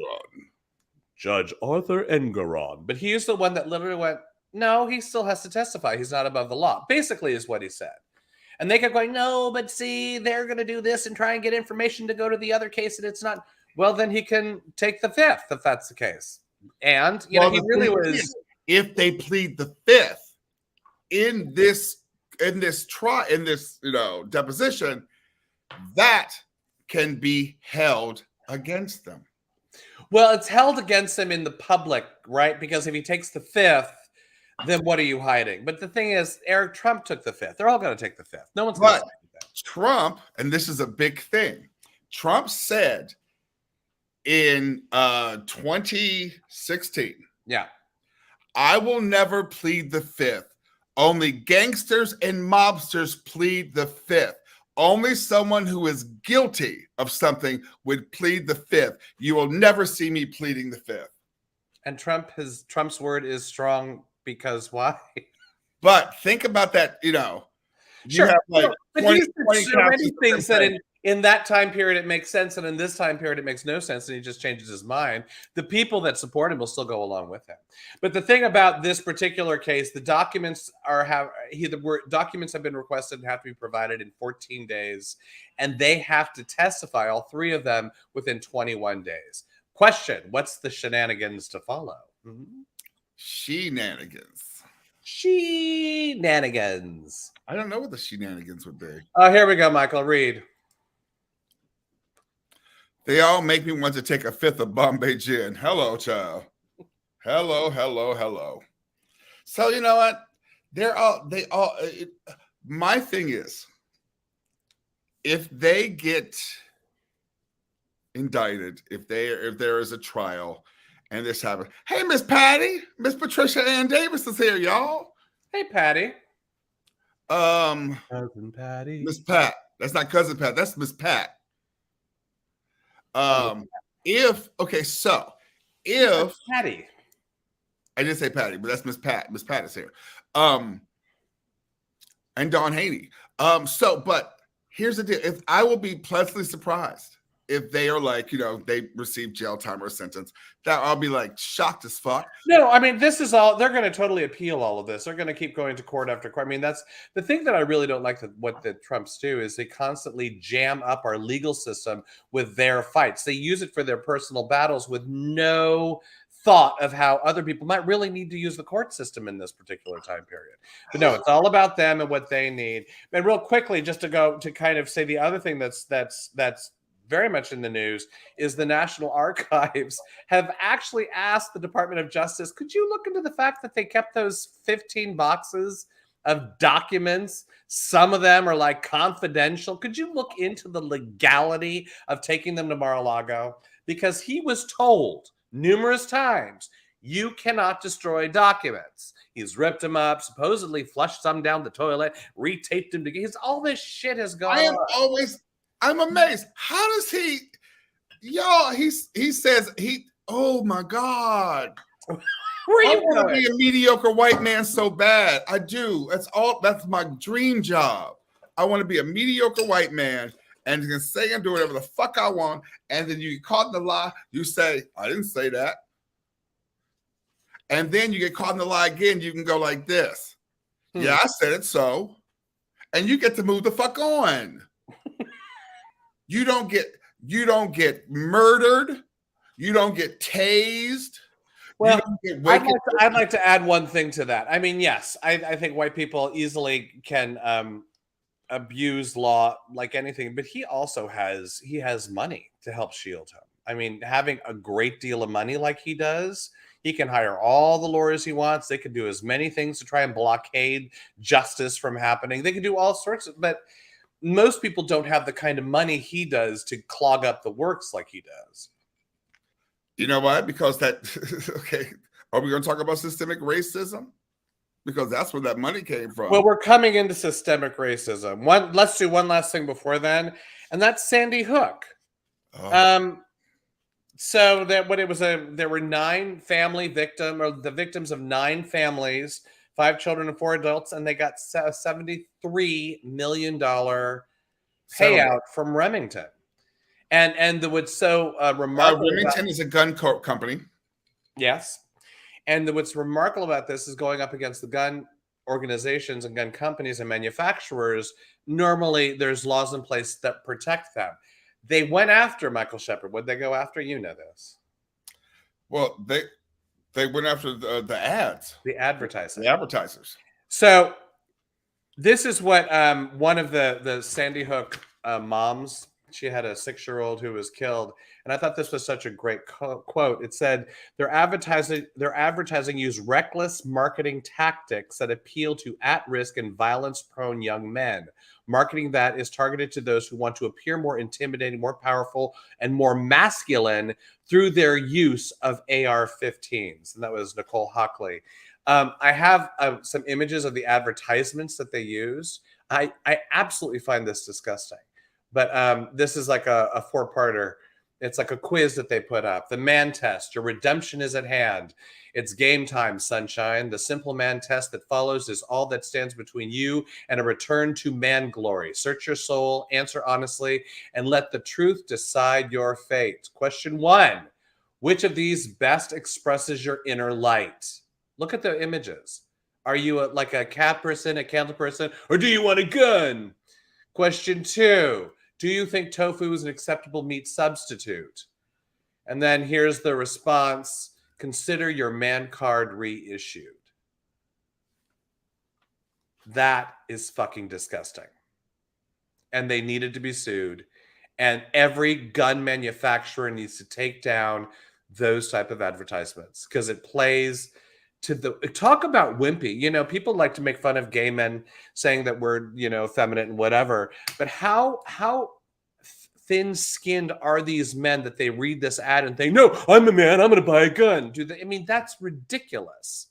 Judge Arthur Engoron. But he is the one that literally went, no, he still has to testify. He's not above the law. Basically is what he said. And they kept going, no, but see, they're going to do this and try and get information to go to the other case, and it's not. Well, then he can take the fifth if that's the case. And he really was. If they plead the fifth in this deposition, that can be held against them. Well, it's held against them in the public, right? Because if he takes the fifth, then what are you hiding? But the thing is, Eric Trump took the fifth. They're all going to take the fifth. No one's going to take the fifth. Trump, and this is a big thing, Trump said in 2016, I will never plead the fifth. Only gangsters and mobsters plead the fifth. Only someone who is guilty of something would plead the fifth. You will never see me pleading the fifth. And Trump's word is strong because why? But think about that, you know. Sure. You have like But 20, he's said 20 so counts many of things that things. in that time period it makes sense, and in this time period it makes no sense, and he just changes his mind. The people that support him will still go along with him. But the thing about this particular case, the documents documents have been requested and have to be provided in 14 days, and they have to testify, all three of them, within 21 days. Question: what's the shenanigans to follow? Shenanigans. Shenanigans. I don't know what the shenanigans would be. Oh, here we go, Michael. Read. They all make me want to take a fifth of Bombay gin. Hello, child. Hello, hello, hello. So you know what? My thing is, if they get indicted, if there is a trial and this happens, hey, Miss Patty, Miss Patricia Ann Davis is here, y'all. Hey, Patty. Cousin Patty. Miss Pat. That's not cousin Pat. That's Miss Pat. If Patty. I didn't say Patty, but that's Miss Pat. Miss Pat is here. And Don Haney. But here's the deal. If I will be pleasantly surprised if they are like, you know, they receive jail time or a sentence, that I'll be like shocked as fuck. No, I mean, this is all, they're going to totally appeal all of this. They're going to keep going to court after court. I mean, that's the thing that I really don't like what the Trumps do is they constantly jam up our legal system with their fights. They use it for their personal battles with no thought of how other people might really need to use the court system in this particular time period. But no, it's all about them and what they need. And real quickly, just to go to kind of say the other thing that's very much in the news is the National Archives have actually asked the Department of Justice, could you look into the fact that they kept those 15 boxes of documents? Some of them are like confidential. Could you look into the legality of taking them to Mar-a-Lago? Because he was told numerous times, you cannot destroy documents. He's ripped them up, supposedly flushed some down the toilet, retaped them together. All this shit has gone on. I'm amazed. How does he, y'all? He says oh my God. I want to be a mediocre white man so bad. I do. That's my dream job. I want to be a mediocre white man and can say and do whatever the fuck I want. And then you get caught in the lie. You say, I didn't say that. And then you get caught in the lie again. You can go like this. Yeah, I said it so. And you get to move the fuck on. You don't get murdered. You don't get tased. Well, I'd like to add one thing to that. I mean, yes, I think white people easily can abuse law like anything, but he also has money to help shield him. I mean, having a great deal of money like he does, he can hire all the lawyers he wants. They can do as many things to try and blockade justice from happening. They can do all sorts of, but most people don't have the kind of money he does to clog up the works like he does. You know why? Because okay, are we going to talk about systemic racism? Because that's where that money came from. Well, we're coming into systemic racism. Let's do one last thing before then, and that's Sandy Hook. So that there were 9 family victims, or the victims of 9 families, 5 children and 4 adults, and they got a $73 million payout from Remington. And what's so remarkable, Remington is a gun company. Yes. And what's remarkable about this is going up against the gun organizations and gun companies and manufacturers. Normally, there's laws in place that protect them. They went after Michael Shepard. What'd they go after? You know this. Well, they went after the ads. The advertising. The advertisers. So this is what one of the Sandy Hook moms She had a 6-year-old who was killed, and I thought this was such a great quote. It said, "Their advertising use reckless marketing tactics that appeal to at-risk and violence-prone young men. Marketing that is targeted to those who want to appear more intimidating, more powerful, and more masculine through their use of AR-15s." And that was Nicole Hockley. I have some images of the advertisements that they use. I absolutely find this disgusting. But this is like a 4-parter. It's like a quiz that they put up. The man test. Your redemption is at hand. It's game time, sunshine. The simple man test that follows is all that stands between you and a return to man glory. Search your soul, answer honestly, and let the truth decide your fate. Question 1. Which of these best expresses your inner light? Look at the images. Are you like a cat person, a candle person, or do you want a gun? Question 2. Do you think tofu is an acceptable meat substitute? And then here's the response. Consider your man card reissued. That is fucking disgusting. And they needed to be sued. And every gun manufacturer needs to take down those type of advertisements because it plays to the talk about wimpy. You know, people like to make fun of gay men saying that we're, effeminate and whatever. But how thin-skinned are these men that they read this ad and think, no, I'm a man, I'm going to buy a gun? That's ridiculous.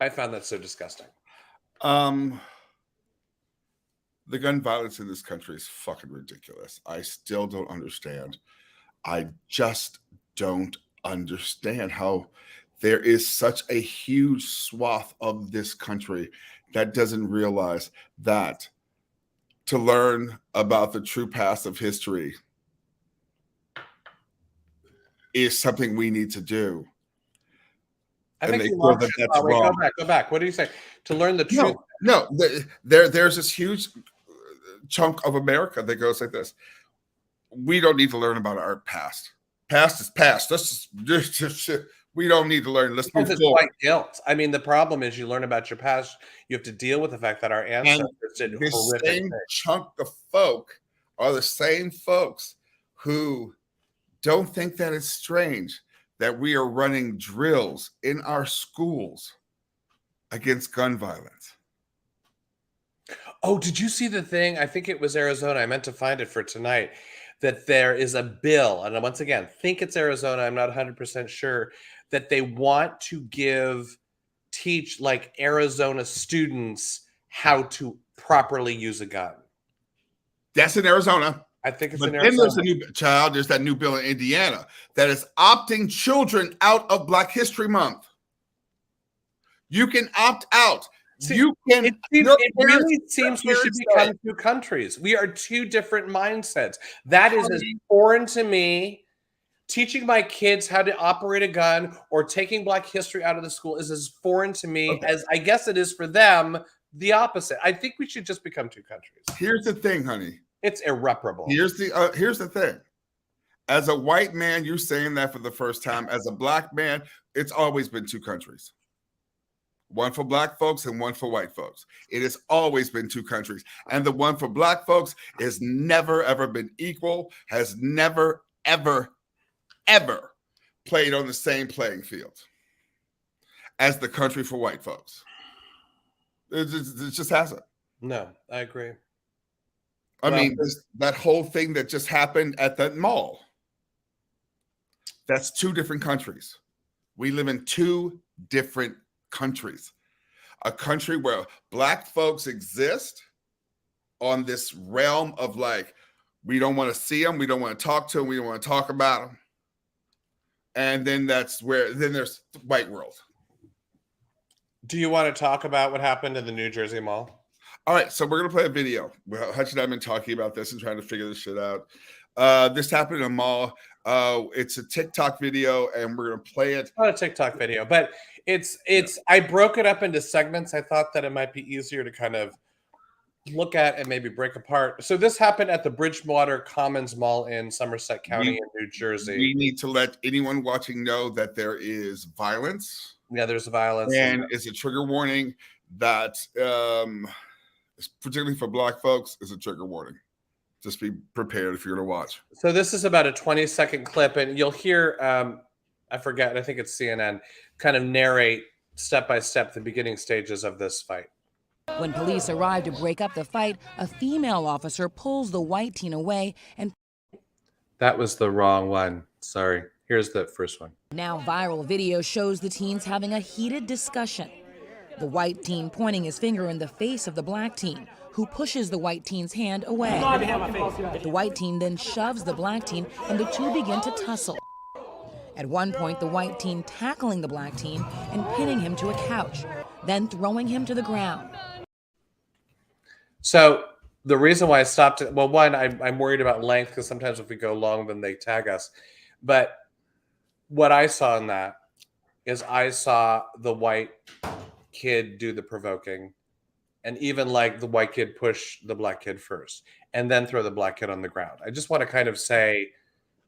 I found that so disgusting. The gun violence in this country is fucking ridiculous. I still don't understand. I just don't understand how there is such a huge swath of this country that doesn't realize that to learn about the true past of history is something we need to do. I think you lost it. That's wrong. Go back. What do you say? To learn the truth. No, there's this huge chunk of America that goes like this. We don't need to learn about our past. Past is past. We don't need to learn. Let's move forward. It's like guilt. The problem is you learn about your past. You have to deal with the fact that our ancestors did horrific things. The same chunk of folk are the same folks who don't think that it's strange that we are running drills in our schools against gun violence. Oh, did you see the thing? I think it was Arizona. I meant to find it for tonight. That there is a bill, and once again, think it's Arizona. I'm not 100% sure, that they want to teach like Arizona students how to properly use a gun. That's in Arizona. I think it's but in Arizona. Then there's that new bill in Indiana that is opting children out of Black History Month. You can opt out. It really seems we should become two countries. We are two different mindsets. That is as foreign to me. Teaching my kids how to operate a gun or taking Black history out of the school is as foreign to me as I guess it is for them. The opposite. I think we should just become two countries. Here's the thing, honey. It's irreparable. Here's the thing. As a white man, you're saying that for the first time. As a Black man, it's always been two countries. One for Black folks and one for white folks. It has always been two countries. And the one for Black folks has never, ever been equal, has never, ever played on the same playing field as the country for white folks. It just hasn't. No, I agree. That whole thing that just happened at that mall, that's two different countries. We live in two different countries. A country where Black folks exist on this realm of like, we don't want to see them, we don't want to talk to them, we don't want to talk about them. And then there's the white world. Do you want to talk about what happened in the New Jersey Mall? All right, so we're going to play a video. Hutch and I have been talking about this and trying to figure this shit out. This happened in a mall. It's a TikTok video, and we're going to play it. It's not a TikTok video, but it's. I broke it up into segments. I thought that it might be easier to kind of look at and maybe break apart. So this happened at the Bridgewater Commons Mall in Somerset County in New Jersey. We need to let anyone watching know that there is violence. Yeah, there's violence. And it's a trigger warning that, particularly for Black folks, is a trigger warning. Just be prepared if you're going to watch. So this is about a 20-second clip, and you'll hear, I forget, I think it's CNN, kind of narrate step by step the beginning stages of this fight. When police arrive to break up the fight, a female officer pulls the white teen away and That was the wrong one. Sorry. Here's the first one. now viral video shows the teens having a heated discussion. The white teen pointing his finger in the face of the black teen, who pushes the white teen's hand away. The white teen then shoves the black teen, and the two begin to tussle. At one point, the white teen tackling the black teen and pinning him to a couch, then throwing him to the ground. So the reason why I stopped it, well, one, I'm worried about length because sometimes if we go long, then they tag us. But what I saw in that is I saw the white kid do the provoking, and even like the white kid push the black kid first and then throw the black kid on the ground. I just want to kind of say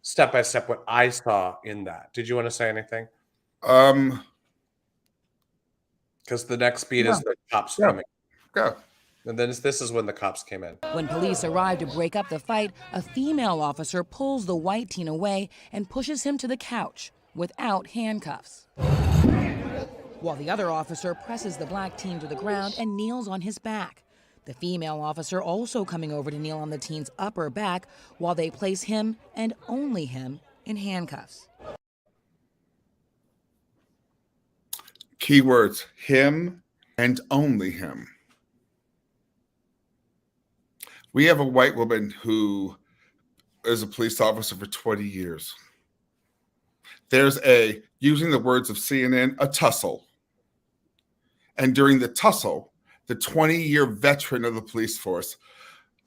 step by step what I saw in that. Did you want to say anything? Because the next beat is the cops coming. Go. And then this is when the cops came in. When police arrive to break up the fight, a female officer pulls the white teen away and pushes him to the couch without handcuffs, while the other officer presses the black teen to the ground and kneels on his back. The female officer also coming over to kneel on the teen's upper back while they place him and only him in handcuffs. Keywords: him and only him. We have a white woman who is a police officer for 20 years. There's using the words of CNN, a tussle. And during the tussle, the 20-year veteran of the police force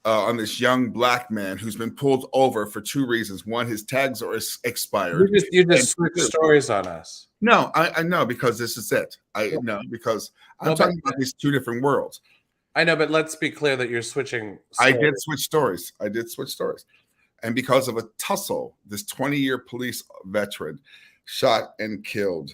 on this young black man who's been pulled over for two reasons. One, his tags are expired. You just switched stories on us. No, I know, because this is it. I know, because I'm talking about these two different worlds. I know, but let's be clear that you're switching stories. I did switch stories. And because of a tussle, this 20-year police veteran shot and killed.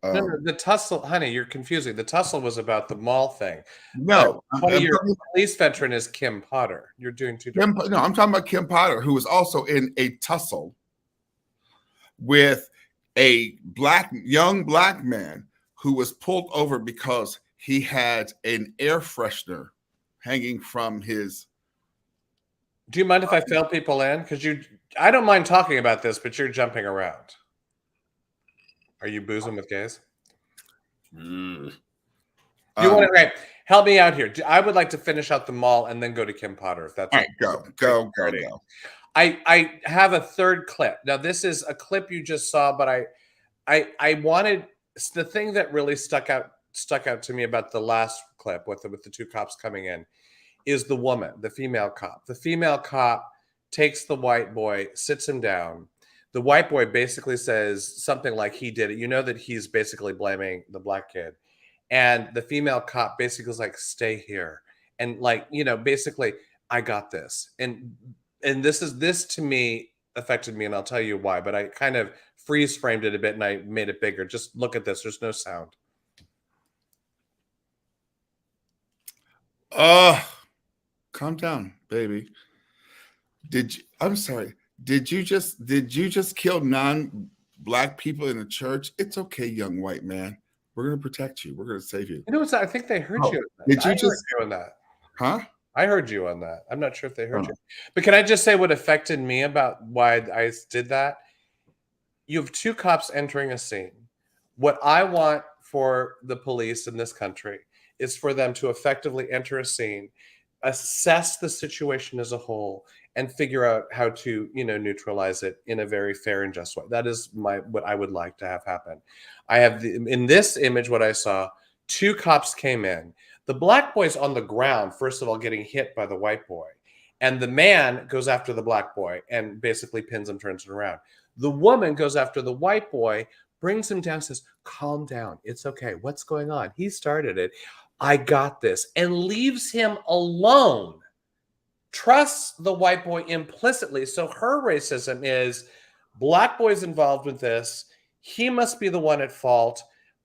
No, the tussle, honey, you're confusing. The tussle was about the mall thing. No. 20-year police veteran is Kim Potter. You're doing two different. No, I'm talking about Kim Potter, who was also in a tussle with a young black man who was pulled over because he had an air freshener hanging from his. Do you mind if I fill people in? Because I don't mind talking about this, but you're jumping around. Are you boozing with gays? You want to, right? Help me out here. I would like to finish out the mall and then go to Kim Potter. If that's all right. Go. I have a third clip. Now, this is a clip you just saw, but I wanted the thing that really stuck out to me about the last clip with the two cops coming in is the woman, the female cop. The female cop takes the white boy, sits him down. The white boy basically says something like he did it. You know that he's basically blaming the black kid. And the female cop basically is like, stay here. And like, basically, I got this. And this to me affected me, and I'll tell you why, but I kind of freeze framed it a bit and I made it bigger. Just look at this. There's no sound. Calm down, baby. I'm sorry. Did you just kill non-black people in a church? It's okay, young white man. We're going to protect you. We're going to save you. You know what? I think they heard you. Did you heard just you on that? Huh? I heard you on that. I'm not sure if they heard you. But can I just say what affected me about why I did that? You have two cops entering a scene. What I want for the police in this country is for them to effectively enter a scene, assess the situation as a whole, and figure out how to, neutralize it in a very fair and just way. That is what I would like to have happen. I have in this image, what I saw, two cops came in. The black boy's on the ground, first of all, getting hit by the white boy. And the man goes after the black boy and basically pins him, turns him around. The woman goes after the white boy, brings him down, says, calm down. It's okay. What's going on? He started it. I got this. And leaves him alone. Trusts the white boy implicitly. So her racism is black boy's involved with this. He must be the one at fault.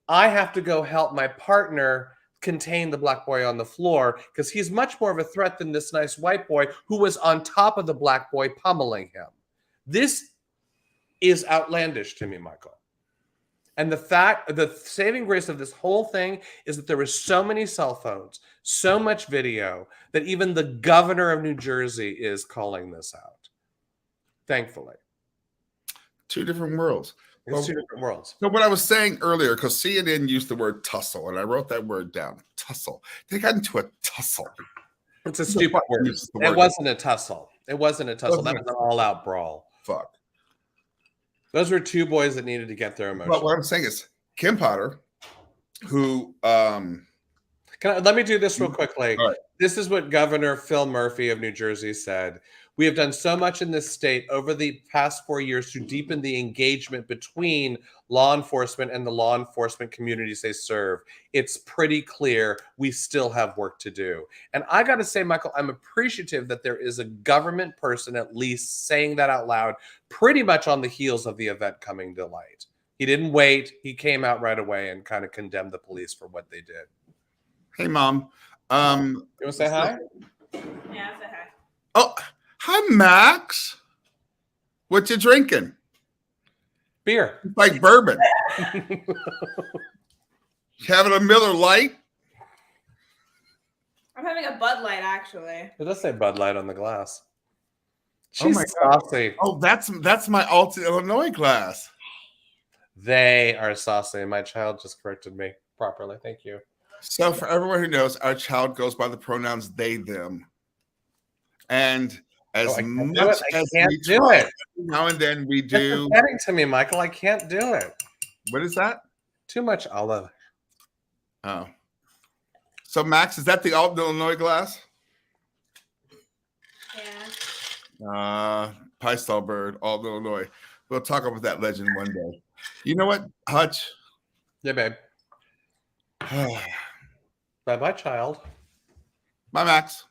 I have to go help my partner contain the black boy on the floor because he's much more of a threat than this nice white boy who was on top of the black boy pummeling him. This is outlandish to me, Michael. And the saving grace of this whole thing is that there were so many cell phones, so much video, that even the governor of New Jersey is calling this out. Thankfully. Two different worlds. It's two different worlds. So what I was saying earlier, because CNN used the word tussle, and I wrote that word down, tussle. They got into a tussle. It's a stupid word. It wasn't a tussle. It wasn't a tussle. That was an all-out brawl. Fuck. Those were two boys that needed to get their emotions. But what I'm saying is, Kim Potter, who let me do this real quickly. Right. This is what Governor Phil Murphy of New Jersey said. We have done so much in this state over the past 4 years to deepen the engagement between law enforcement and the law enforcement communities they serve. It's pretty clear we still have work to do. And I got to say, Michael, I'm appreciative that there is a government person at least saying that out loud, pretty much on the heels of the event coming to light. He didn't wait. He came out right away and kind of condemned the police for what they did. Hey, Mom. You want to say hi? Yeah, say hi. Oh, hi, Max. What you drinking? Beer. Like bourbon. Having a Miller Lite? I'm having a Bud Light, actually. It does say Bud Light on the glass. Oh She's my God. saucy. Oh, that's my Alta Illinois glass. They are saucy. And my child just corrected me properly. Thank you. So for everyone who knows, our child goes by the pronouns they, them. And as much as we try, now and then we do. It's getting to me, Michael. I can't do it. What is that? Too much olive. Oh. So, Max, is that the Alta Illinois glass? Yeah. Pie Bird, Alta Illinois. We'll talk about that legend one day. You know what, Hutch? Yeah, babe. Bye-bye, child. Bye, Max.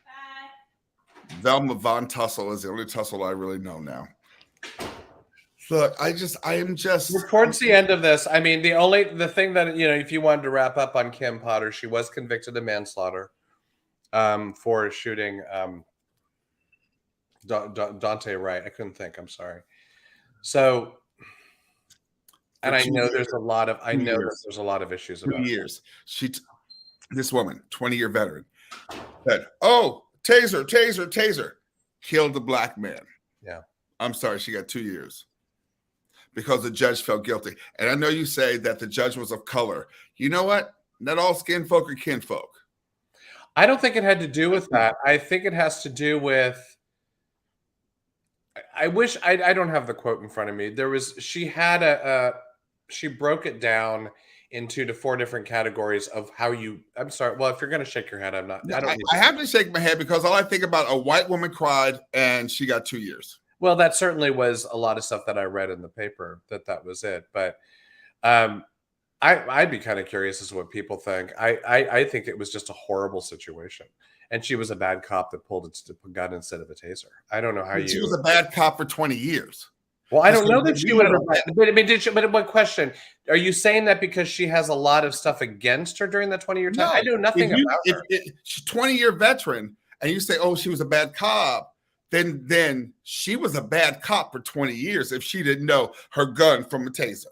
Bye. Velma Von Tussle is the only tussle I really know now. Look, I am just We're towards the end of this. I mean, the thing that, if you wanted to wrap up on Kim Potter, she was convicted of manslaughter for shooting Dante Wright. I couldn't think. I'm sorry. So, and I know there's a lot of issues about 2 years. This woman, 20-year veteran, said, "Oh, taser, taser, taser," killed the black man. Yeah. I'm sorry, she got 2 years because the judge felt guilty. And I know you say that the judge was of color. You know what? Not all skin folk are kinfolk. I don't think it had to do with that. I think it has to do with. I wish I don't have the quote in front of me. She broke it down into 4 different categories of how you. I'm sorry. Well, if you're going to shake your head, I'm not. I have to shake my head because all I think about, a white woman cried and she got 2 years. Well, that certainly was a lot of stuff that I read in the paper that was it. But I'd be kind of curious as to what people think. I think it was just a horrible situation. And she was a bad cop that pulled a gun instead of a taser. I don't know how She was a bad cop for 20 years. Well, I don't know that she would have. But I mean, but one question: are you saying that because she has a lot of stuff against her during that 20-year time? No, I know nothing about her. She's 20-year veteran, and you say, "Oh, she was a bad cop," then she was a bad cop for 20 years if she didn't know her gun from a taser.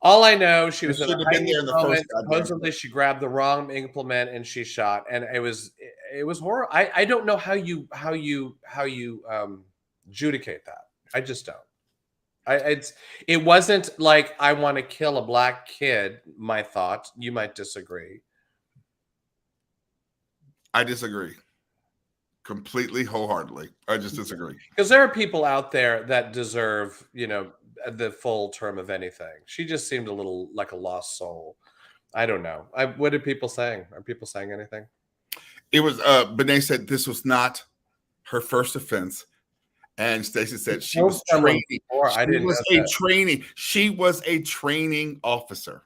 All I know, she was in the first. Supposedly, she grabbed the wrong implement and she shot, and it was horrible. I don't know how you adjudicate that. I just don't. It wasn't like I want to kill a black kid. My thought. You might disagree. I disagree. Completely, wholeheartedly. I just disagree. Because there are people out there that deserve, the full term of anything. She just seemed a little like a lost soul. I don't know. What are people saying? Are people saying anything? It was Benet said this was not her first offense. And Stacey said she was training. She was a training officer.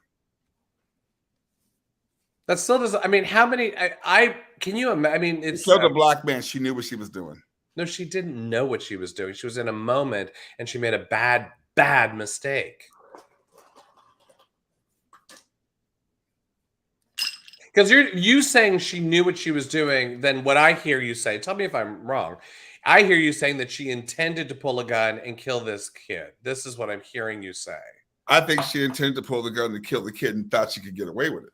That still doesn't. I mean, how many? Can you imagine? I mean, it's killed a black man. She knew what she was doing. No, she didn't know what she was doing. She was in a moment, and she made a bad mistake. Because you saying she knew what she was doing, then what I hear you say, tell me if I'm wrong. I hear you saying that she intended to pull a gun and kill this kid. This is what I'm hearing you say. I think she intended to pull the gun to kill the kid and thought she could get away with it.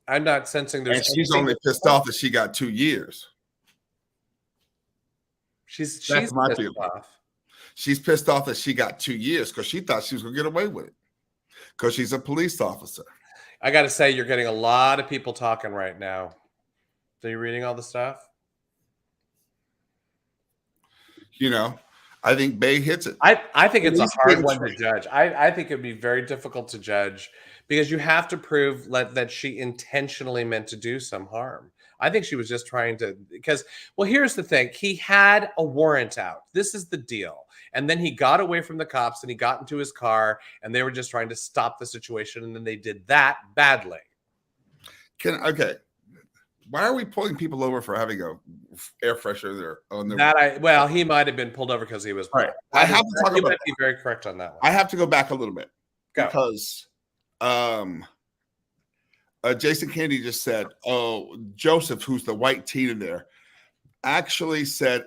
I'm not sensing there's. And she's only pissed off that she got 2 years. She's my pissed feeling. off. She's pissed off that she got 2 years because she thought she was going to get away with it because she's a police officer. I got to say, you're getting a lot of people talking right now. Are you reading all the stuff? You know, I think Bay hits it. I think it's a least hard big one to trait. judge. I think it'd be very difficult to judge because you have to prove that she intentionally meant to do some harm. I think she was just trying to, because, well, here's the thing. He had a warrant out. This is the deal. And then he got away from the cops and he got into his car and they were just trying to stop the situation. And then they did that badly. Okay. Why are we pulling people over for having a air freshener there on their? Well, he might have been pulled over because he was. All right. I have to talk you about. might be very correct on that one. I have to go back a little bit Go. because Jason Kennedy just said, "Oh, Joseph, who's the white teen in there, actually said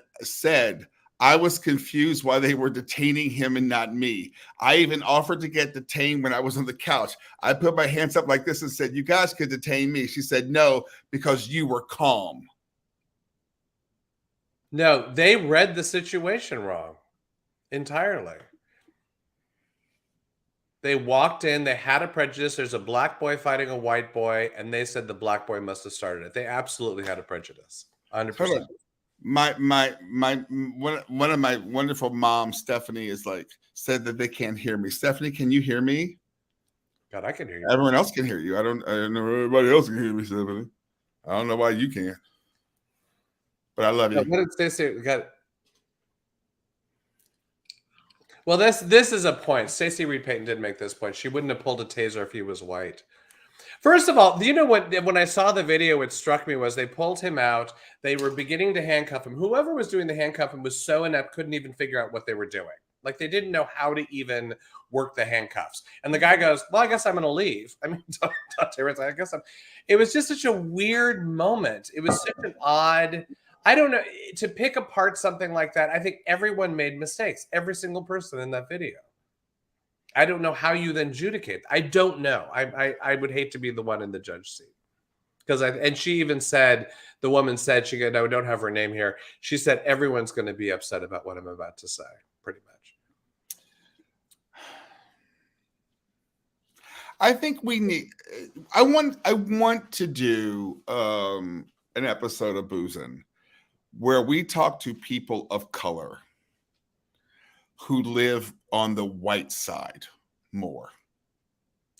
I was confused why they were detaining him and not me. I even offered to get detained when I was on the couch. I put my hands up like this and said, you guys could detain me. She said, no, because you were calm." No, they read the situation wrong entirely. They walked in, they had a prejudice. There's a black boy fighting a white boy, and they said the black boy must have started it. They absolutely had a prejudice. 100%. One of my wonderful moms, Stephanie, is like said that they can't hear me. Stephanie, can you hear me? God, I can hear you. Everyone else can hear you. I don't know everybody else can hear me, Stephanie. I don't know why you can't. But I love you. What did Stacey got? Well, this is a point. Stacey Reed Payton did make this point. She wouldn't have pulled a taser if he was white. First of all, you know what? When I saw the video, what struck me was they pulled him out. They were beginning to handcuff him. Whoever was doing the handcuffing was so inept, couldn't even figure out what they were doing. Like they didn't know how to even work the handcuffs. And the guy goes, "Well, I guess I'm going to leave." I mean, I guess I'm. It was just such a weird moment. It was such an odd. I don't know, to pick apart something like that. I think everyone made mistakes. Every single person in that video. I don't know how you then adjudicate. I don't know. I would hate to be the one in the judge seat. And she even said, the woman said, she goes, no, we don't have her name here. She said, everyone's going to be upset about what I'm about to say, pretty much. I think we need, I want to do an episode of Boozin' where we talk to people of color who live on the white side more.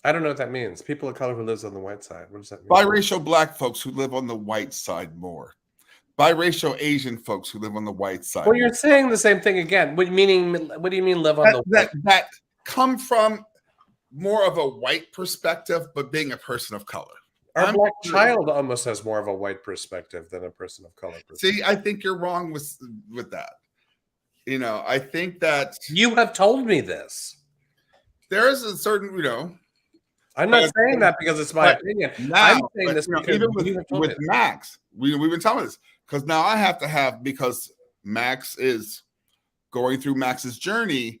I don't know what that means. People of color who lives on the white side. What does that mean? Biracial black folks who live on the white side more. Biracial Asian folks who live on the white side. Well, you're saying the same thing again. What do you mean live on the white? That come from more of a white perspective, but being a person of color. Our black child almost has more of a white perspective than a person of color perspective. See, I think you're wrong with that. You know, I think that you have told me this. There is a certain, you know. I'm not saying that because it's my opinion. Now, I'm saying this because even you have told me with Max, we've been telling this because now I have to have, because Max is going through Max's journey.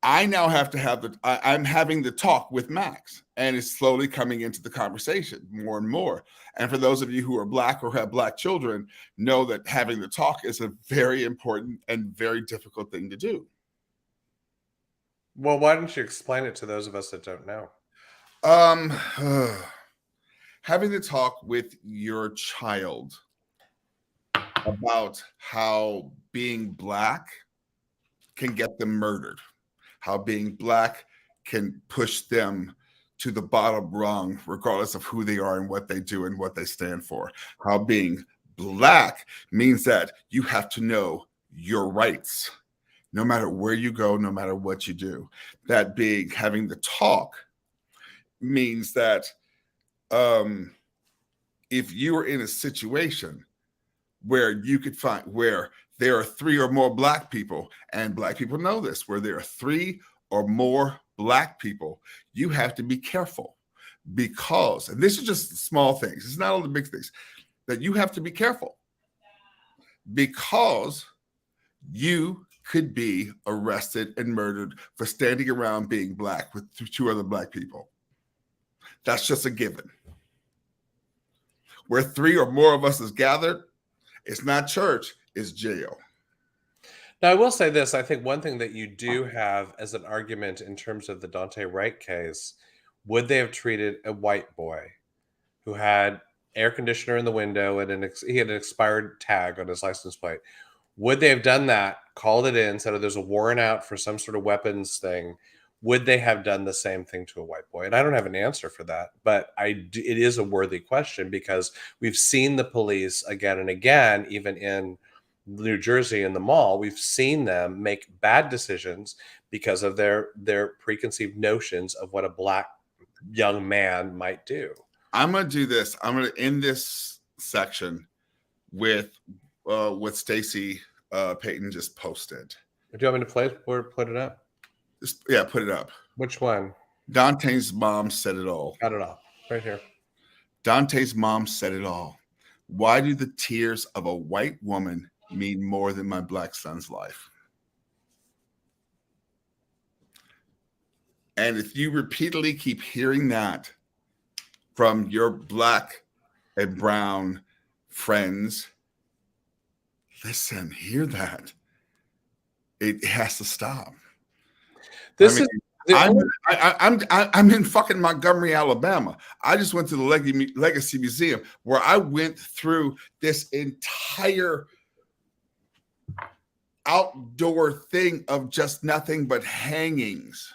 I now have to have I'm having the talk with Max, and it's slowly coming into the conversation more and more. And for those of you who are black or have black children, know that having the talk is a very important and very difficult thing to do. Well, why don't you explain it to those of us that don't know? Having the talk with your child about how being black can get them murdered. How being black can push them to the bottom rung, regardless of who they are and what they do and what they stand for. How being black means that you have to know your rights, no matter where you go, no matter what you do. That being having the talk means that if you are in a situation where you could find where there are 3 or more black people, and black people know this, where there are 3 or more black people, you have to be careful because, and this is just small things, it's not all the big things, that you have to be careful because you could be arrested and murdered for standing around being black with two other black people. That's just a given. Where 3 or more of us is gathered, it's not church, it's jail. Now, I will say this. I think one thing that you do have as an argument in terms of the Dante Wright case, would they have treated a white boy who had air conditioner in the window and he had an expired tag on his license plate? Would they have done that, called it in, said, oh, there's a warrant out for some sort of weapons thing? Would they have done the same thing to a white boy? And I don't have an answer for that, but it is a worthy question because we've seen the police again and again, even in New Jersey in the mall, we've seen them make bad decisions because of their preconceived notions of what a black young man might do. I'm going to do this. I'm going to end this section with what Stacey Payton just posted. Do you want me to play it or put it up? Yeah, put it up. Which one? Dante's mom said it all. Got it all. Right here. Dante's mom said it all. Why do the tears of a white woman mean more than my black son's life? And if you repeatedly keep hearing that from your black and brown friends, listen, hear that. It has to stop. I'm in fucking Montgomery, Alabama. I just went to the Legacy Museum where I went through this entire outdoor thing of just nothing but hangings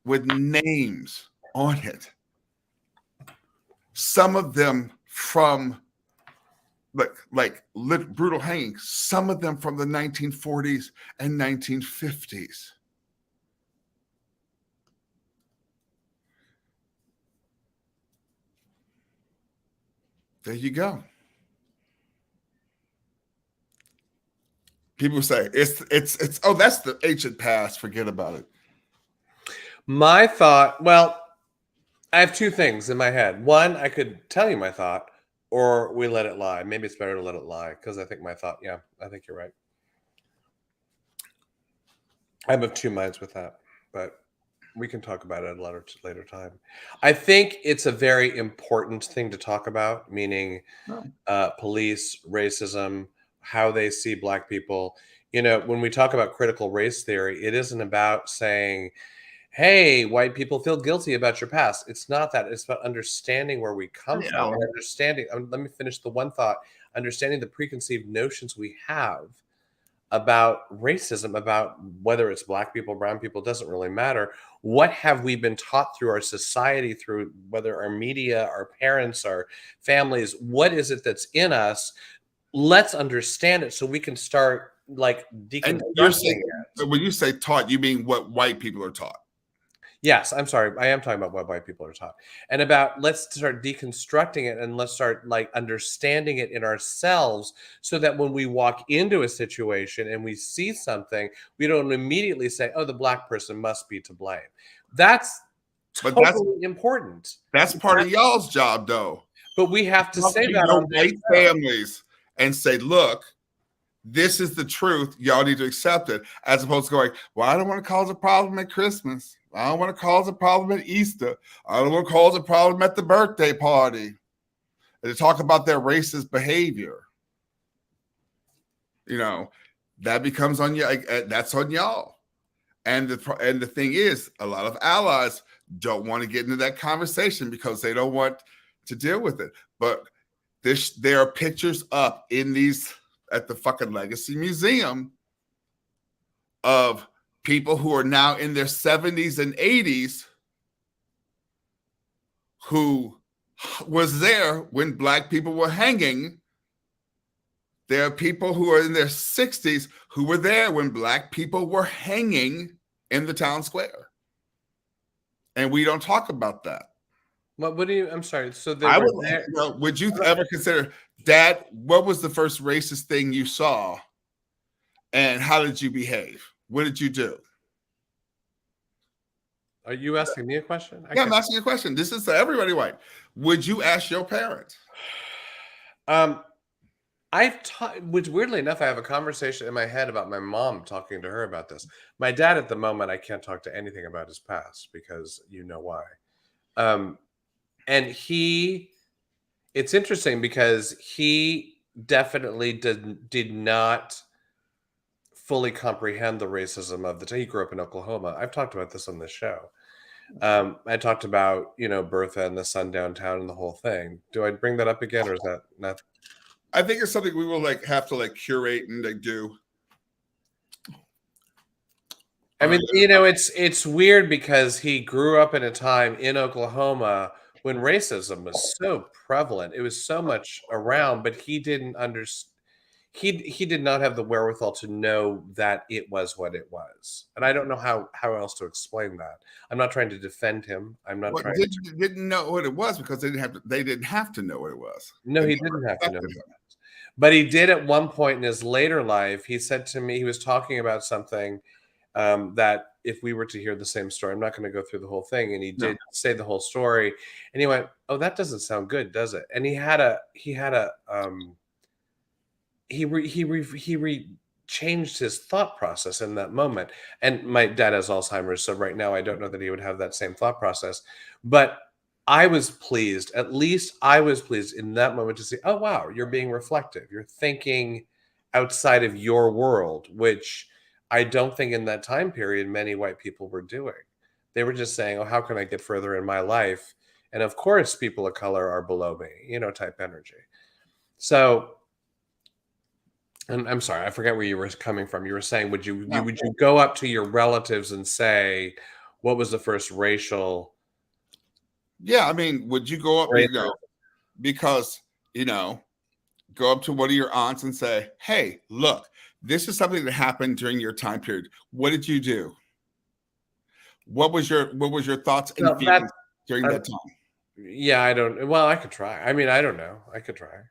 with names on it. Some of them from like brutal hangings, some of them from the 1940s and 1950s. There you go. People say it's oh, that's the ancient past. Forget about it. My thought, well, I have two things in my head. One, I could tell you my thought, or we let it lie. Maybe it's better to let it lie because I think my thought, yeah, I think you're right. I'm of two minds with that, but we can talk about it at a later time. I think it's a very important thing to talk about, meaning police, racism, how they see black people. You know, when we talk about critical race theory, it isn't about saying, hey, white people feel guilty about your past. It's not that. It's about understanding where we come from and understanding. Let me finish the one thought. Understanding the preconceived notions we have about racism, about whether it's black people, brown people, doesn't really matter. What have we been taught through our society, through whether our media, our parents, our families? What is it that's in us? Let's understand it so we can start like deconstructing it. When you say taught, you mean what white people are taught? Yes, I'm sorry. I am talking about what white people are taught. And about let's start deconstructing it and let's start like understanding it in ourselves so that when we walk into a situation and we see something, we don't immediately say, oh, the black person must be to blame. That's totally important. That's part of y'all's job, though. But we have to say that on white families and say, look, this is the truth. Y'all need to accept it, as opposed to going, well, I don't want to cause a problem at Christmas. I don't want to cause a problem at Easter. I don't want to cause a problem at the birthday party. And to talk about their racist behavior. You know, that becomes on you. That's on y'all. And the thing is, a lot of allies don't want to get into that conversation because they don't want to deal with it. But there are pictures up at the fucking Legacy Museum of people who are now in their 70s and 80s who was there when black people were hanging. There are people who are in their 60s who were there when black people were hanging in the town square. And we don't talk about that. What do you, I'm sorry. So would you ever consider, Dad, what was the first racist thing you saw? And how did you behave? What did you do? Are you asking me a question? Yeah, I'm asking you a question. This is everybody white. Would you ask your parents? I've taught, which weirdly enough, I have a conversation in my head about my mom talking to her about this. My dad, at the moment, I can't talk to anything about his past because you know why. And it's interesting because he definitely did not fully comprehend the racism of the time. He grew up in Oklahoma. I've talked about this on the show. I talked about, Bertha and the sundown town and the whole thing. Do I bring that up again, or is that not? I think it's something we will have to curate and do. I mean, it's weird because he grew up in a time in Oklahoma when racism was so prevalent. It was so much around, but he didn't understand. He did not have the wherewithal to know that it was what it was, and I don't know how else to explain that. I'm not trying to defend him. I'm not trying. Didn't know what it was because they didn't have to know what it was. No, he didn't have to know. But he did at one point in his later life. He said to me, he was talking about something that if we were to hear the same story, I'm not going to go through the whole thing. And he did say the whole story, and he went, "Oh, that doesn't sound good, does it?" And he changed his thought process in that moment. And my dad has Alzheimer's, so right now I don't know that he would have that same thought process. But I was pleased, at least I was pleased in that moment to see, oh, wow, you're being reflective. You're thinking outside of your world, which I don't think in that time period many white people were doing. They were just saying, oh, how can I get further in my life? And of course, people of color are below me, type energy. So, and I'm sorry, I forget where you were coming from. You were saying, would you go up to your relatives and say, what was the first racial? Yeah, I mean, would you go up, because, go up to one of your aunts and say, hey, look, this is something that happened during your time period. What did you do? What was your thoughts and feelings during that time? Yeah, I could try. I mean, I don't know. I could try.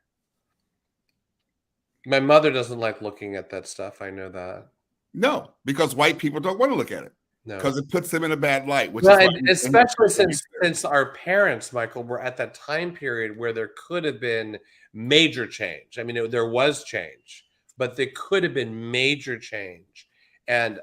My mother doesn't like looking at that stuff. I know that. No, because white people don't want to look at it. No, because it puts them in a bad light. Especially since our parents, Michael, were at that time period where there could have been major change. I mean, there was change, but there could have been major change. And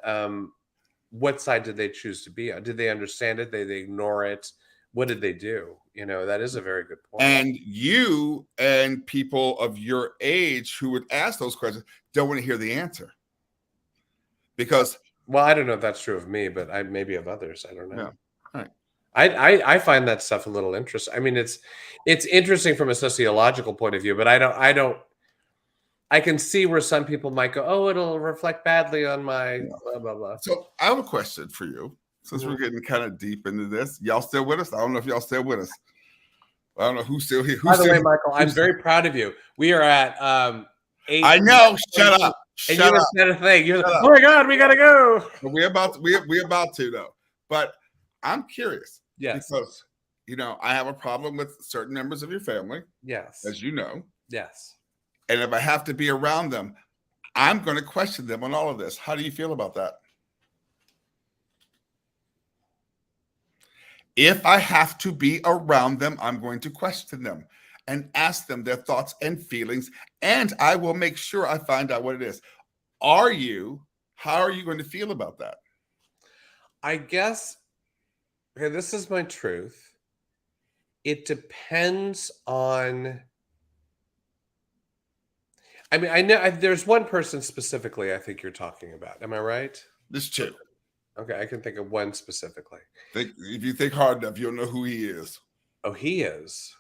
what side did they choose to be on? Did they understand it? Did they ignore it? What did they do? That is a very good point. And you and people of your age who would ask those questions don't want to hear the answer. Because well, I don't know if that's true of me, but maybe of others. I don't know. Yeah. Right. I find that stuff a little interesting. I mean, it's interesting from a sociological point of view, but I can see where some people might go, oh, it'll reflect badly on my blah, blah, blah. So I have a question for you. Since we're getting kind of deep into this, y'all still with us? I don't know if y'all still with us. I don't know who's still here. By the way, Michael, I'm very proud of you. We are at 8. I know. Shut up. And you said a thing. You're like, oh my God, we gotta go. We're about to though. But I'm curious. Yes. Because I have a problem with certain members of your family. Yes. As you know. Yes. And if I have to be around them, I'm going to question them on all of this. How do you feel about that? If I have to be around them, I'm going to question them and ask them their thoughts and feelings, and I will make sure I find out what it is. How are you going to feel about that? I guess, okay, this is my truth. It depends on, I mean, I know there's one person specifically I think you're talking about. Am I right? There's two. Okay, I can think of one specifically. If you think hard enough, you'll know who he is. Oh, he is.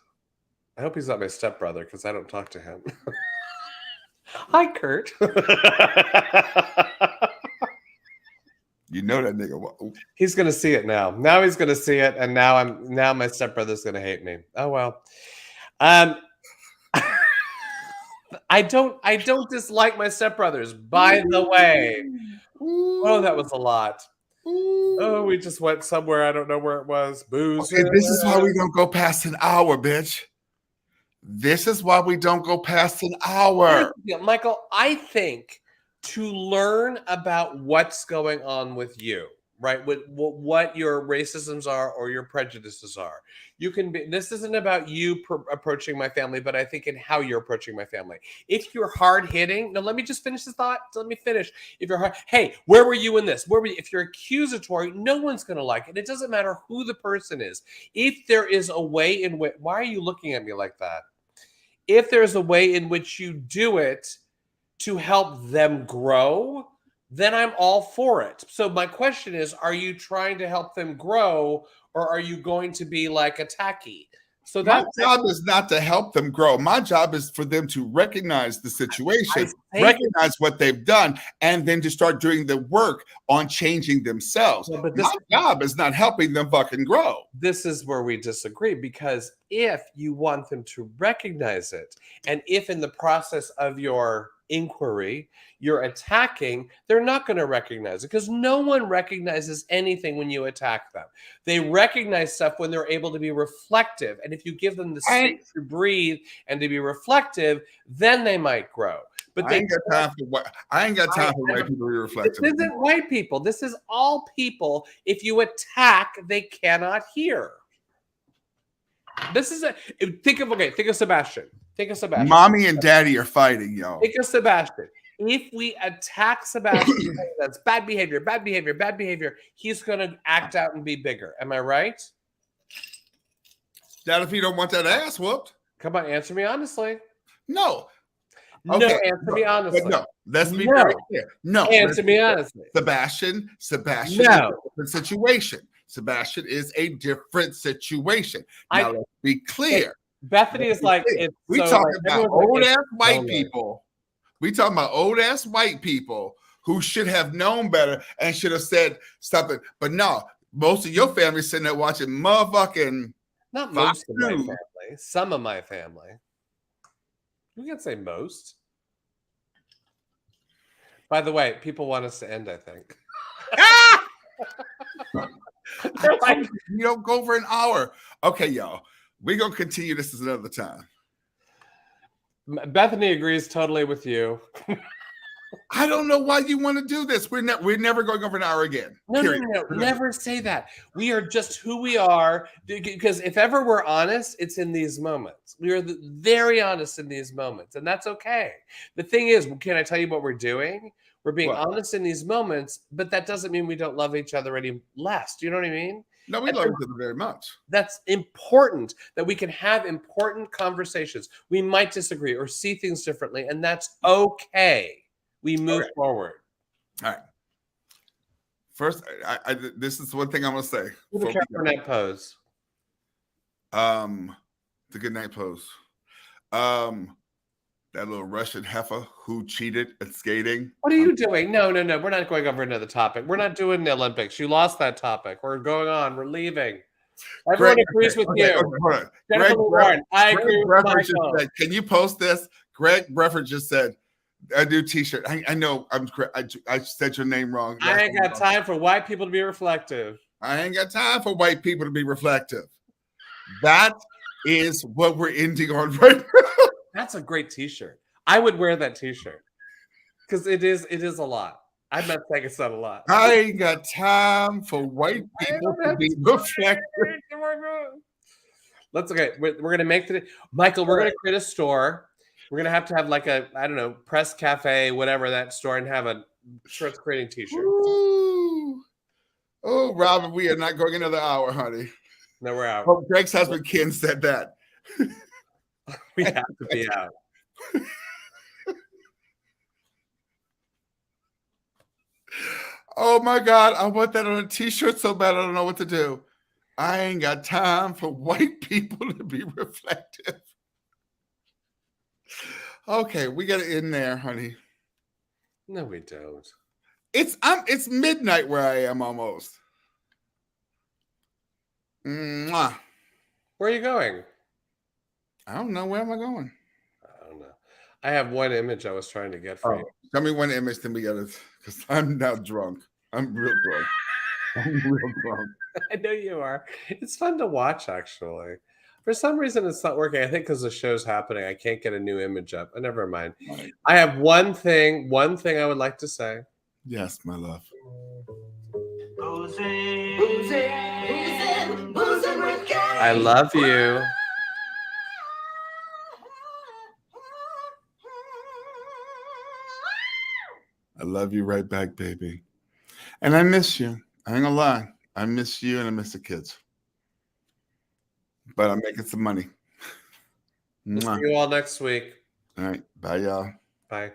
I hope he's not my stepbrother because I don't talk to him. Hi, Kurt. You know that nigga. He's gonna see it now. Now he's gonna see it, and now my stepbrother's gonna hate me. Oh well. I don't dislike my stepbrothers. By the way. Oh, that was a lot. Oh, we just went somewhere. I don't know where it was. Booze. Okay, this is why we don't go past an hour, bitch. This is why we don't go past an hour. Yeah, Michael, I think to learn about what's going on with you, right? What your racisms are or your prejudices are. You can be, this isn't about you approaching my family, but I think in how you're approaching my family. If you're hard hitting, now let me just finish this thought. Let me finish. If you're hard, hey, where were you in this? Where were you? If you're accusatory, no one's going to like it. It doesn't matter who the person is. If there is a way in which, why are you looking at me like that? If there's a way in which you do it to help them grow, then I'm all for it. So my question is, are you trying to help them grow, or are you going to be like attacky? So my job is not to help them grow. My job is for them to recognize the situation, recognize what they've done, and then to start doing the work on changing themselves. Yeah, but my job is not helping them fucking grow. This is where we disagree, because if you want them to recognize it, and if in the process of your inquiry you're attacking, they're not going to recognize it, because no one recognizes anything when you attack them. They recognize stuff when they're able to be reflective, and if you give them the space to breathe and to be reflective, then they might grow. But I ain't got time for white people to be reflective. This isn't white people. This is all people. If you attack, they cannot hear. This is think of Sebastian. Think of Sebastian. Mommy and daddy are fighting, yo. Think of Sebastian. If we attack Sebastian, that's bad behavior, bad behavior, bad behavior, he's going to act out and be bigger. Am I right? That if you don't want that ass whooped. Come on, answer me honestly. No. Okay. No, answer me honestly. No, let's be very clear. No. Answer me honestly. Sebastian is no. a different situation. Sebastian is a different situation. Now, let's be clear. Bethany is like, we talking about old ass white people. We talking about old ass white people who should have known better and should have said something. But no, most of your family sitting there watching motherfucking. Not most of my family. Some of my family. We can say most. By the way, people want us to end, I think. You don't go for an hour. Okay, y'all. We're going to continue this another time. Bethany agrees totally with you. I don't know why you want to do this. We're never going over an hour again. No, never say that. We are just who we are. Because if ever we're honest, it's in these moments. We are very honest in these moments, and that's okay. The thing is, can I tell you what we're doing? We're being honest in these moments, but that doesn't mean we don't love each other any less. Do you know what I mean? No, we love each other very much. That's important, that we can have important conversations. We might disagree or see things differently, and that's okay. We move forward. All right. First, this is one thing I'm going to say. The good night pose. The good night pose. That little Russian heifer who cheated at skating. What are you doing? No. We're not going over another topic. We're not doing the Olympics. You lost that topic. We're going on. We're leaving. Everyone agrees with you. Okay. Greg Warren, I agree with Michael. Said, can you post this? Greg Brefford just said, a new t-shirt. I know I said your name wrong. I ain't got time for white people to be reflective. I ain't got time for white people to be reflective. That is what we're ending on right now. That's a great t-shirt. I would wear that t-shirt because it is a lot. I'm not saying it's not a lot. I ain't got time for white people to be reflective. We're gonna make today, Michael. We're gonna create a store. We're gonna have like a, I don't know, press cafe, whatever that store, and have a shirts creating t-shirts. Ooh. Oh, Robin, we are not going another hour, honey. No, we're out. Oh, Greg's husband Ken said that. We have to be out. Oh my God, I want that on a t-shirt so bad I don't know what to do. I ain't got time for white people to be reflective. Okay, we got to end there, honey. No, we don't. It's midnight where I am almost. Mwah. Where are you going? I don't know. Where am I going? I don't know. I have one image I was trying to get for you. Tell me one image, then we got it. Because I'm now drunk. I'm real drunk. I know you are. It's fun to watch, actually. For some reason, it's not working. I think because the show's happening, I can't get a new image up. Never mind. Right. I have one thing I would like to say. Yes, my love. Boozing with Gay. I love you. I love you right back, baby. And I miss you. I ain't gonna lie. I miss you and I miss the kids. But I'm making some money. We'll see Mwah. you all next week. All right. Bye, y'all. Bye.